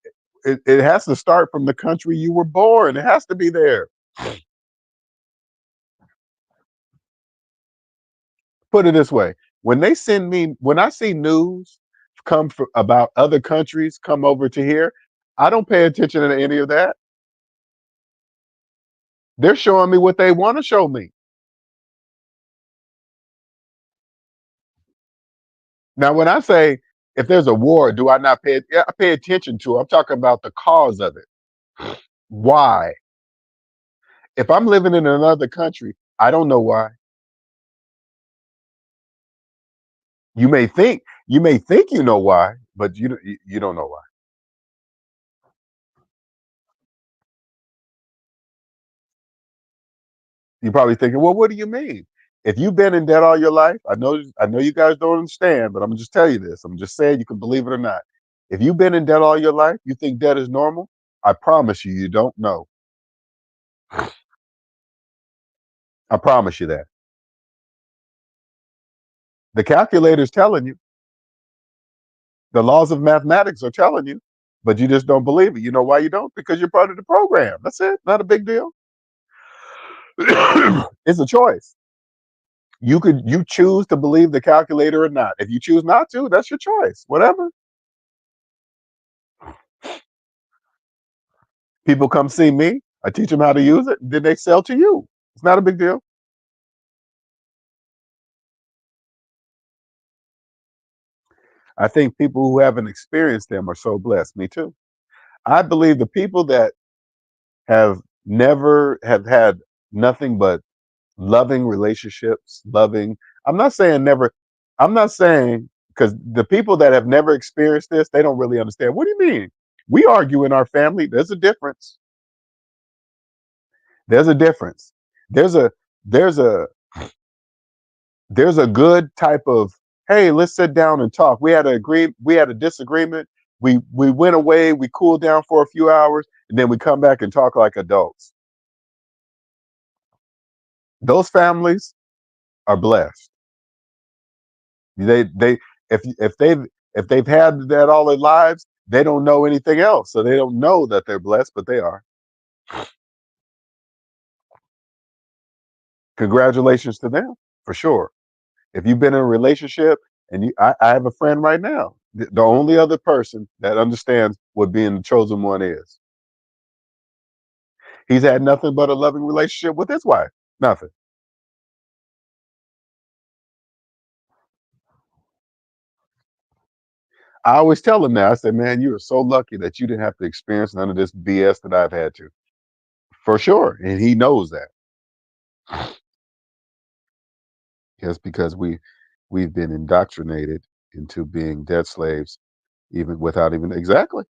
has to start from the country you were born. It has to be there. Put it this way: when I see news about other countries come over to here, I don't pay attention to any of that. They're showing me what they want to show me. Now, when I say if there's a war, do I not pay? Yeah, I pay attention to it. I'm talking about the cause of it. Why? If I'm living in another country, I don't know why. You may think you know why, but you don't know why. You're probably thinking, well, what do you mean? If you've been in debt all your life, I know you guys don't understand, but I'm gonna just tell you this. I'm just saying you can believe it or not. If you've been in debt all your life, you think debt is normal. I promise you, you don't know. I promise you that. The calculator's telling you. The laws of mathematics are telling you, but you just don't believe it. You know why you don't? Because you're part of the program. That's it. Not a big deal. It's a choice. You choose to believe the calculator or not. If you choose not to, that's your choice. Whatever. People come see me. I teach them how to use it. Then they sell to you. It's not a big deal. I think people who haven't experienced them are so blessed. Me too. I believe the people that have never have had nothing but loving relationships, loving. I'm not saying never. I'm not saying because the people that have never experienced this, they don't really understand. What do you mean? We argue in our family. There's a difference. There's a difference. There's a there's a there's a good type of, hey, let's sit down and talk. We had a disagreement. We went away, we cooled down for a few hours, and then we come back and talk like adults. Those families are blessed. They if they've had that all their lives, they don't know anything else. So they don't know that they're blessed, but they are. Congratulations to them, for sure. If you've been in a relationship and I have a friend right now, the only other person that understands what being the chosen one is. He's had nothing but a loving relationship with his wife. Nothing. I always tell him that. I said, man, you are so lucky that you didn't have to experience none of this BS that I've had to. For sure. And he knows that. Yes, because we've been indoctrinated into being debt slaves, even without even exactly.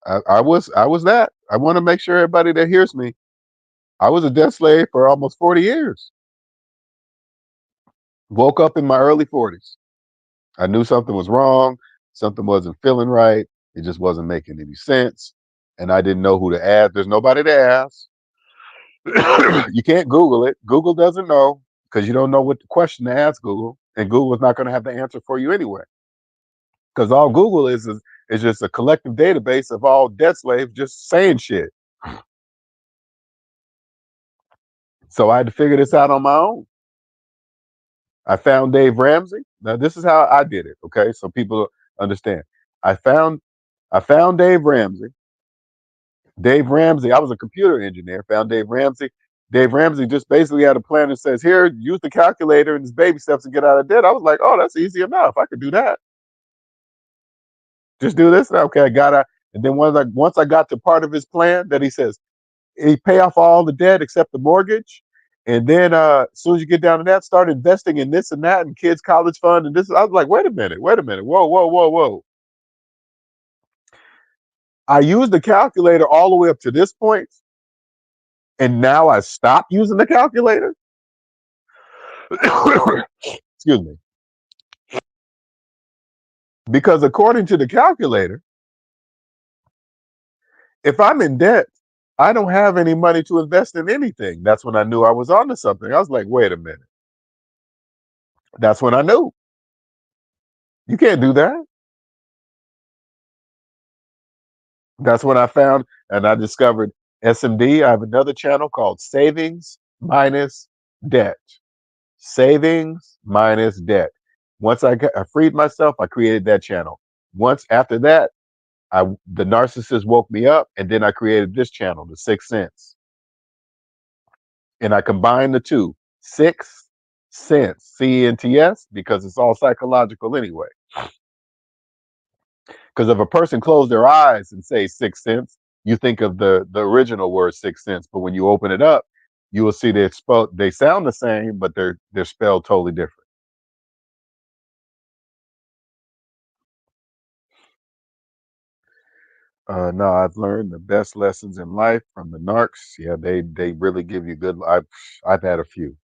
I was that. I want to make sure everybody that hears me, I was a debt slave for almost 40 years. Woke up in my early 40s. I knew something was wrong, something wasn't feeling right, it just wasn't making any sense. And I didn't know who to ask. There's nobody to ask. You can't Google it. Google doesn't know because you don't know what the question to ask Google. And Google is not going to have the answer for you anyway. Because all Google is just a collective database of all debt slaves just saying shit. So I had to figure this out on my own. I found Dave Ramsey. Now this is how I did it. Okay, so people understand. I found I found Dave Ramsey. Dave Ramsey. I was a computer engineer. Found Dave Ramsey. Dave Ramsey just basically had a plan that says, "Here, use the calculator and his baby steps to get out of debt." I was like, "Oh, that's easy enough. I could do that. Just do this." Okay, I got out. And then once I got to part of his plan that he says he pay off all the debt except the mortgage, and then as soon as you get down to that, start investing in this and that and kids' college fund and this. I was like, wait a minute, whoa, whoa, whoa, whoa. I used the calculator all the way up to this point, and now I stopped using the calculator. Excuse me. Because according to the calculator, if I'm in debt, I don't have any money to invest in anything. That's when I knew I was onto something. I was like, wait a minute. That's when I knew. You can't do that. That's when I found and I discovered SMD. I have another channel called Savings Minus Debt. Savings Minus Debt. Once I freed myself, I created that channel. Once after that, the narcissist woke me up, and then I created this channel, the Sixth Sense, and I combined the two. Sixth Sense, CENTS, because it's all psychological anyway. Because if a person closed their eyes and say Sixth Sense, you think of the original word Sixth Sense, but when you open it up, you will see they sound the same, but they're spelled totally different. No, I've learned the best lessons in life from the narcs. Yeah, they really give you good. I've had a few.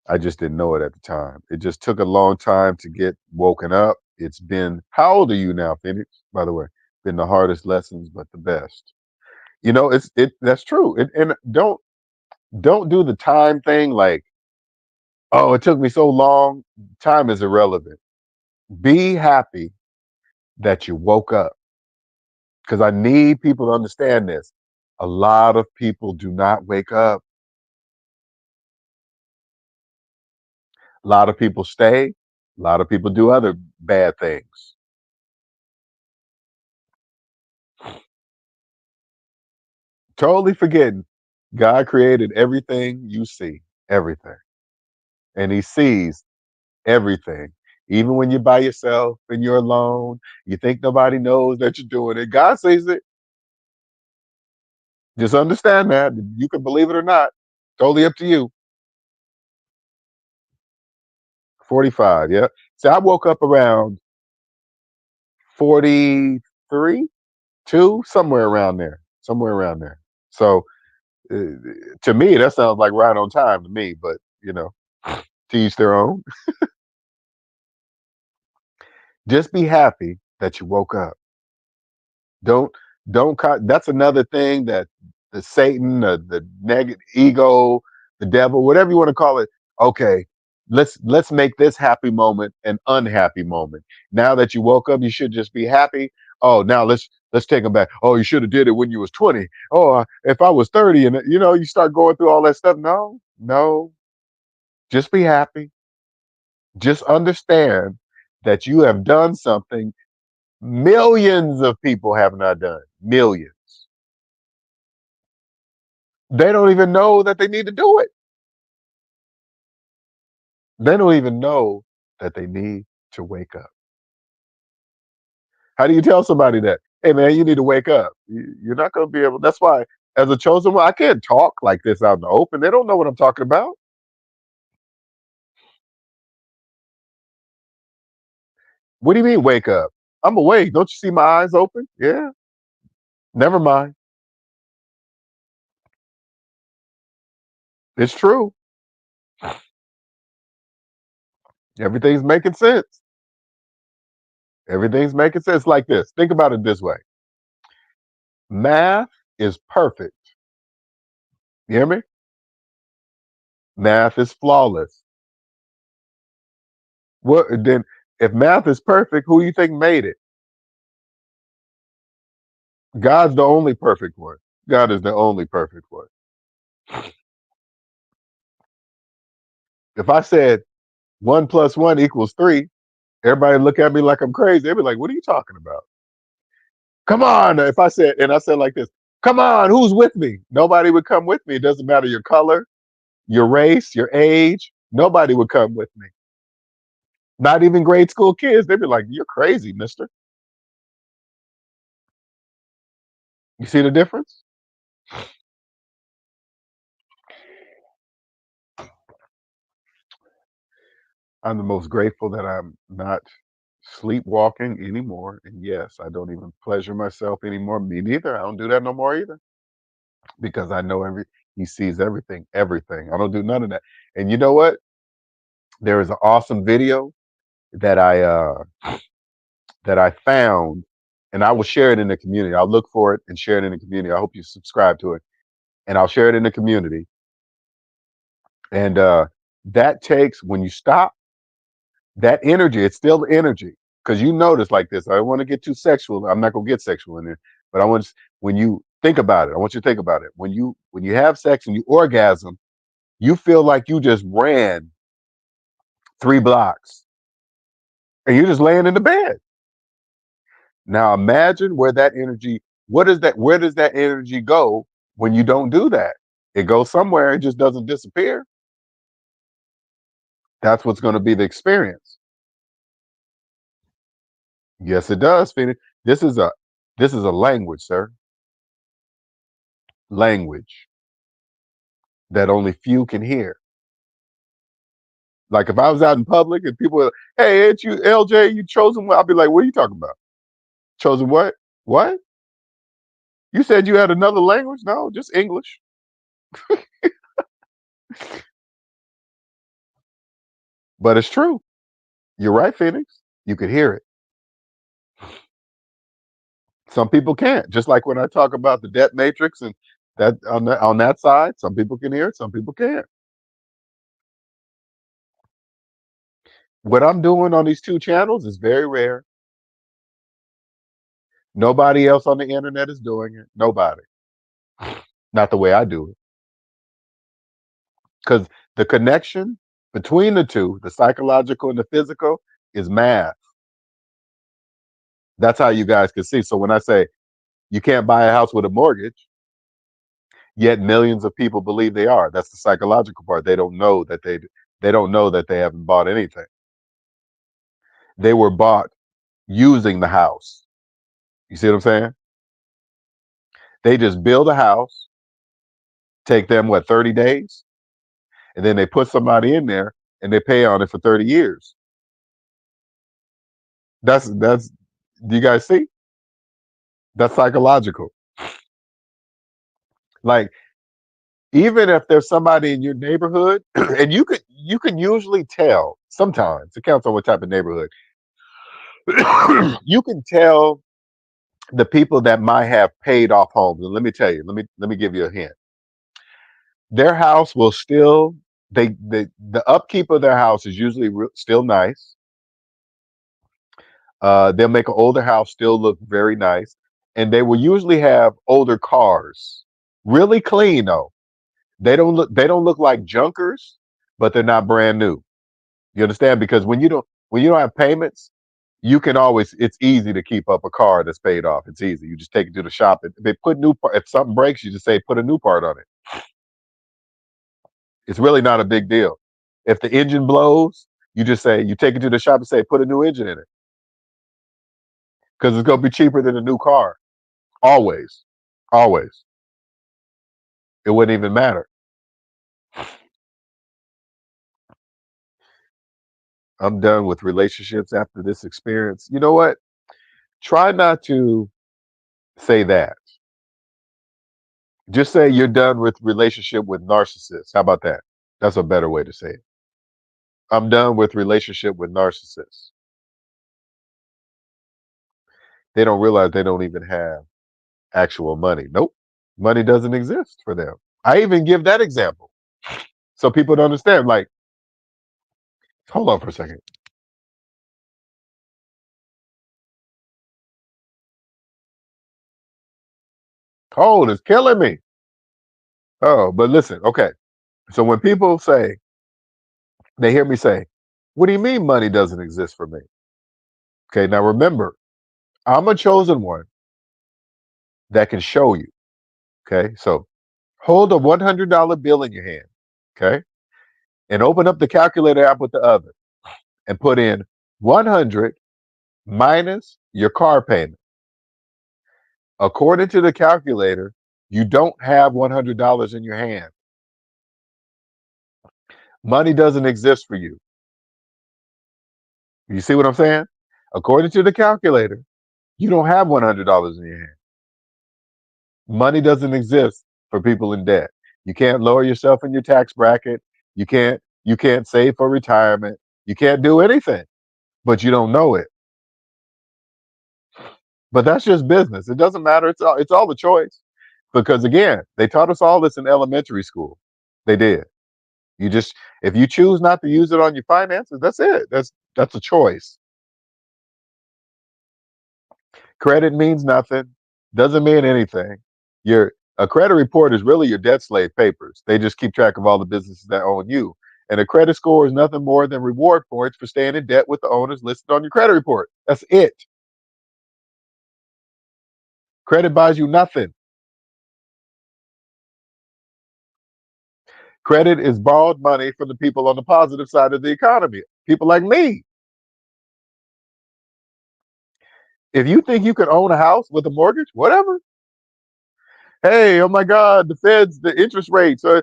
I just didn't know it at the time. It just took a long time to get woken up. It's been, how old are you now, Phoenix? By the way, been the hardest lessons, but the best. That's true. And don't do the time thing like, oh, it took me so long. Time is irrelevant. Be happy that you woke up, because I need people to understand this. A lot of people do not wake up. A lot of people stay. A lot of people do other bad things. Totally forgetting God created everything you see, everything. And He sees everything. Even when you're by yourself and you're alone, you think nobody knows that you're doing it. God sees it. Just understand that. You can believe it or not. Totally up to you. 45, yeah. See, I woke up around 43, 2, somewhere around there. Somewhere around there. So uh, to me, that sounds like right on time to me, but to each their own. Just be happy that you woke up. Don't that's another thing that the Satan, the negative ego, the devil, whatever you want to call it. Okay, let's make this happy moment an unhappy moment. Now that you woke up, you should just be happy. Oh, now let's take them back. Oh, you should have did it when you was 20. Oh, if I was 30, and you start going through all that stuff. No, no, just be happy. Just understand that you have done something millions of people have not done. Millions. They don't even know that they need to do it. They don't even know that they need to wake up. How do you tell somebody that? Hey man, you need to wake up. You're not going to be able. That's why, as a chosen one, I can't talk like this out in the open. They don't know what I'm talking about. What do you mean, wake up? I'm awake. Don't you see my eyes open? Yeah. Never mind. It's true. Everything's making sense. Everything's making sense like this. Think about it this way. Math is perfect. You hear me? Math is flawless. What then? If math is perfect, who do you think made it? God's the only perfect one. God is the only perfect one. If I said 1 plus 1 equals 3, everybody look at me like I'm crazy. They'd be like, "What are you talking about?" Come on. If I said like this, "Come on, who's with me?" Nobody would come with me. It doesn't matter your color, your race, your age. Nobody would come with me. Not even grade school kids. They'd be like, "You're crazy, mister." You see the difference? I'm the most grateful that I'm not sleepwalking anymore. And yes, I don't even pleasure myself anymore. Me neither. I don't do that no more either because I know he sees everything, everything. I don't do none of that. And you know what? There is an awesome video that I found, and I will share it in the community. I'll look for it and share it in the community. I hope you subscribe to it, and I'll share it in the community. And that takes when you stop that energy. It's still energy because you notice like this. I don't want to get too sexual. I'm not gonna get sexual in there, but I want when you think about it. I want you to think about it. When you have sex and you orgasm, you feel like you just ran 3 blocks and you're just laying in the bed. Now imagine where that energy. What is that? Where does that energy go when you don't do that? It goes somewhere. It just doesn't disappear. That's what's going to be the experience. Yes, it does, Phoenix. This is a language, sir. Language that only few can hear. Like if I was out in public and people were, hey, ain't you LJ, you chosen one? I'll be like, what are you talking about? Chosen what? What? You said you had another language? No, just English. But it's true. You're right, Phoenix. You could hear it. Some people can't. Just like when I talk about the debt matrix and that on that side, some people can hear it, some people can't. What I'm doing on these two channels is very rare. Nobody else on the internet is doing it. Nobody. Not the way I do it. Because the connection between the two, the psychological and the physical, is math. That's how you guys can see. So when I say you can't buy a house with a mortgage, yet millions of people believe they are. That's the psychological part. They don't know that they haven't bought anything. They were bought using the house. You see what I'm saying? They just build a house, take them what 30 days, and then they put somebody in there and they pay on it for 30 years. That's do you guys see? That's psychological. Like even if there's somebody in your neighborhood and you can usually tell sometimes, it counts on what type of neighborhood. You can tell the people that might have paid off homes. And let me tell you, let me give you a hint. Their house will still the upkeep of their house is usually still nice. They'll make an older house still look very nice, and they will usually have older cars, really clean though. They don't look like junkers, but they're not brand new. You understand? Because when you don't have payments, you can always it's easy to keep up a car that's paid off. It's easy. You just take it to the shop. If they put if something breaks, you just say put a new part on it. It's really not a big deal. If the engine blows, you take it to the shop and say put a new engine in it because it's gonna be cheaper than a new car. Always, always. It wouldn't even matter. I'm done with relationships after this experience. You know what? Try not to say that. Just say you're done with relationship with narcissists. How about that? That's a better way to say it. I'm done with relationship with narcissists. They don't realize they don't even have actual money. Nope. Money doesn't exist for them. I even give that example so people don't understand. Like, hold on for a second. Cold is killing me. Oh, but listen, okay. So when people say, they hear me say, what do you mean money doesn't exist for me? Okay, now remember, I'm a chosen one that can show you. Okay, so hold a $100 bill in your hand. Okay, and open up the calculator app with the other and put in 100 minus your car payment. According to the calculator, you don't have $100 in your hand. Money doesn't exist for you. You see what I'm saying? According to the calculator, you don't have $100 in your hand. Money doesn't exist for people in debt. You can't lower yourself in your tax bracket. You can't save for retirement. You can't do anything, but you don't know it. But that's just business. It doesn't matter. It's all the choice. Because again, they taught us all this in elementary school. They did. You just if you choose not to use it on your finances, that's it. That's a choice. Credit means nothing. Doesn't mean anything. Your A credit report is really your debt slave papers. They just keep track of all the businesses that own you. And a credit score is nothing more than reward points for staying in debt with the owners listed on your credit report. That's it. Credit buys you nothing. Credit is borrowed money from the people on the positive side of the economy. People like me. If you think you can own a house with a mortgage, whatever. Hey, oh my God, the Feds, the interest rates. The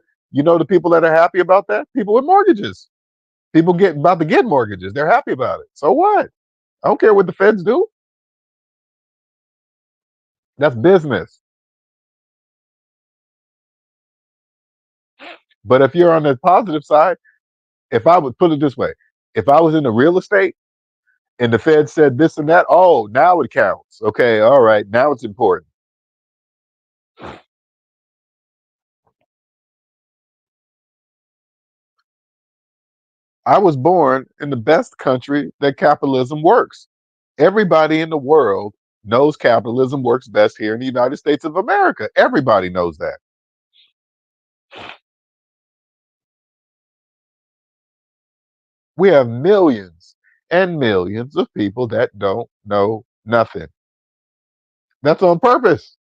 people that are happy about that? People with mortgages. People get about to get mortgages. They're happy about it. So what? I don't care what the Feds do. That's business. But if you're on the positive side, if I would put it this way, if I was in the real estate and the Fed said this and that, oh, now it counts. Okay, all right, now it's important. I was born in the best country that capitalism works. Everybody in the world knows capitalism works best here in the United States of America. Everybody knows that. We have millions and millions of people that don't know nothing. That's on purpose.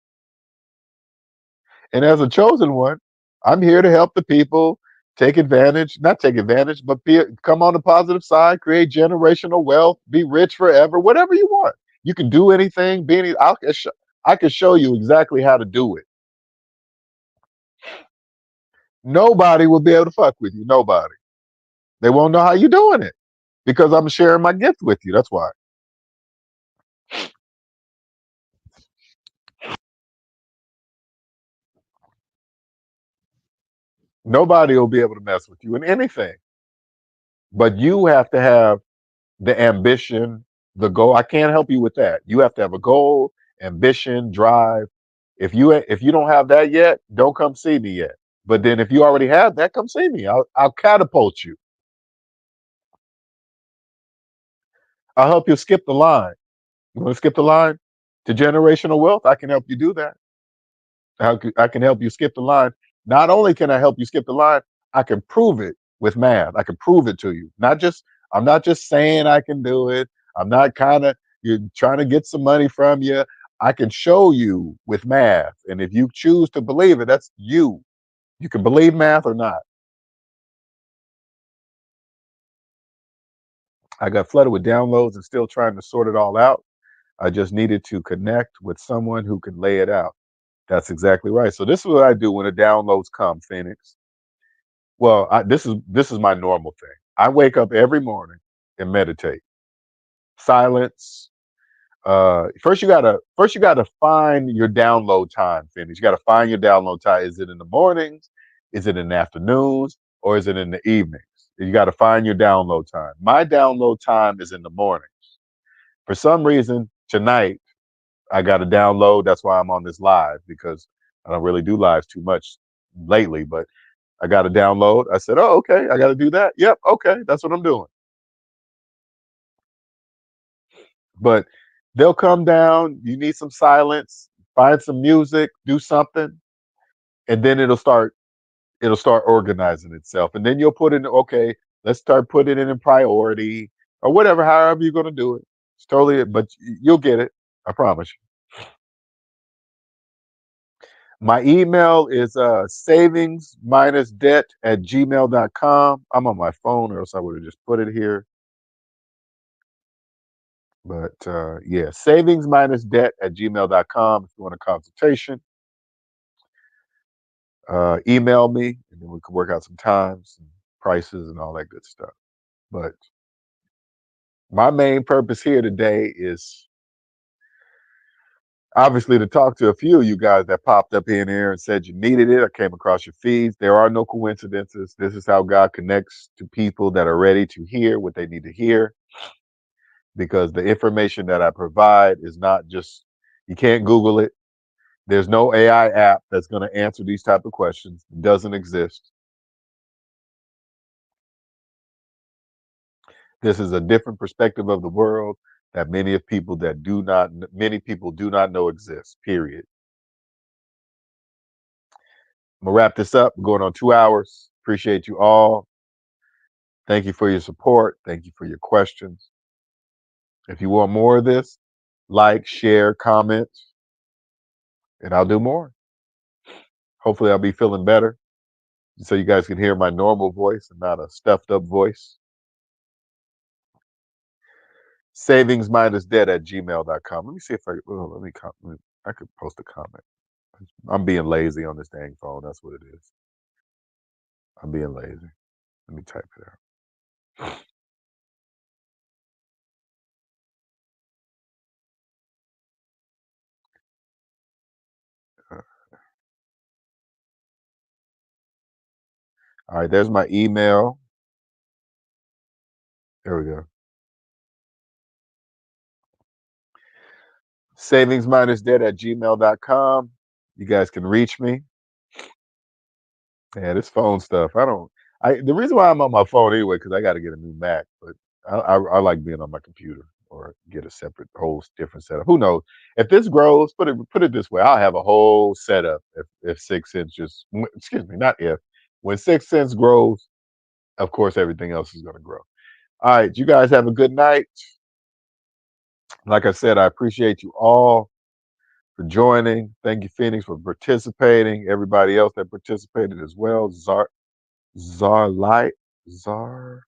And as a chosen one, I'm here to help the people take advantage, not take advantage, but come on the positive side, create generational wealth, be rich forever, whatever you want. You can do anything. I can show you exactly how to do it. Nobody will be able to fuck with you. Nobody. They won't know how you're doing it because I'm sharing my gift with you. That's why. Nobody will be able to mess with you in anything. But you have to have the ambition, the goal. I can't help you with that. You have to have a goal, ambition, drive. If you don't have that yet, don't come see me yet. But then if you already have that, come see me. I'll catapult you. I'll help you skip the line. You want to skip the line to generational wealth? I can help you do that. I can help you skip the line. Not only can I help you skip the line, I can prove it with math. I can prove it to you. I'm not just saying I can do it. I'm not kind of you're trying to get some money from you. I can show you with math. And if you choose to believe it, that's you. You can believe math or not. I got flooded with downloads and still trying to sort it all out. I just needed to connect with someone who could lay it out. That's exactly right. So this is what I do when the downloads come, Phoenix. Well, this is my normal thing. I wake up every morning and meditate. Silence. First you gotta find your download time, Finish. You gotta find your download time. Is it in the mornings? Is it in the afternoons? Or is it in the evenings? You gotta find your download time. My download time is in the morning. For some reason, tonight I got to download. That's why I'm on this live because I don't really do lives too much lately, but I got to download. I said, oh, okay, I got to do that. Yep, okay, that's what I'm doing. But they'll come down. You need some silence, find some music, do something, and then it'll start organizing itself. And then you'll put in, okay, let's start putting it in priority or whatever, however you're gonna do it. It's totally but you'll get it. I promise you. My email is savings minus debt at gmail.com. I'm on my phone, or else I would have just put it here. But yeah, savings minus debt at gmail.com. If you want a consultation, email me and then we can work out some times and prices and all that good stuff. But My main purpose here today is obviously to talk to a few of you guys that popped up in here and said you needed it. I came across your feeds. There are no coincidences. This is how God connects to people that are ready to hear what they need to hear, because the information that I provide is not just, you can't Google it. There's no AI app that's going to answer these type of questions. It doesn't exist. This is a different perspective of the world that many people do not know exists. Period. I'm gonna wrap this up. We're going on 2 hours. Appreciate you all. Thank you for your support. Thank you for your questions. If you want more of this, like, share, comment, and I'll do more. Hopefully, I'll be feeling better so you guys can hear my normal voice and not a stuffed up voice. Savingsmindisdead@gmail.com. Let me see if I could post a comment. I'm being lazy on this dang phone. That's what it is. I'm being lazy. Let me type it out. All right, there's my email. There we go. Savingsmindisdead@gmail.com. You guys can reach me. Yeah, this phone stuff. The reason why I'm on my phone anyway, because I got to get a new Mac, but I like being on my computer or get a separate whole different setup. Who knows? If this grows, put it this way, I'll have a whole setup if 6 inches, excuse me, not if, when 6 cents grows, of course everything else is gonna grow. All right, you guys have a good night. Like I said, I appreciate you all for joining. Thank you, Phoenix, for participating. Everybody else that participated as well. Zarlight, Zar,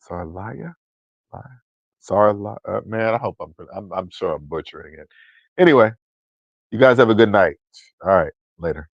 Zarlaya, Zarla. Man, I hope I'm sure I'm butchering it. Anyway, you guys have a good night. All right, later.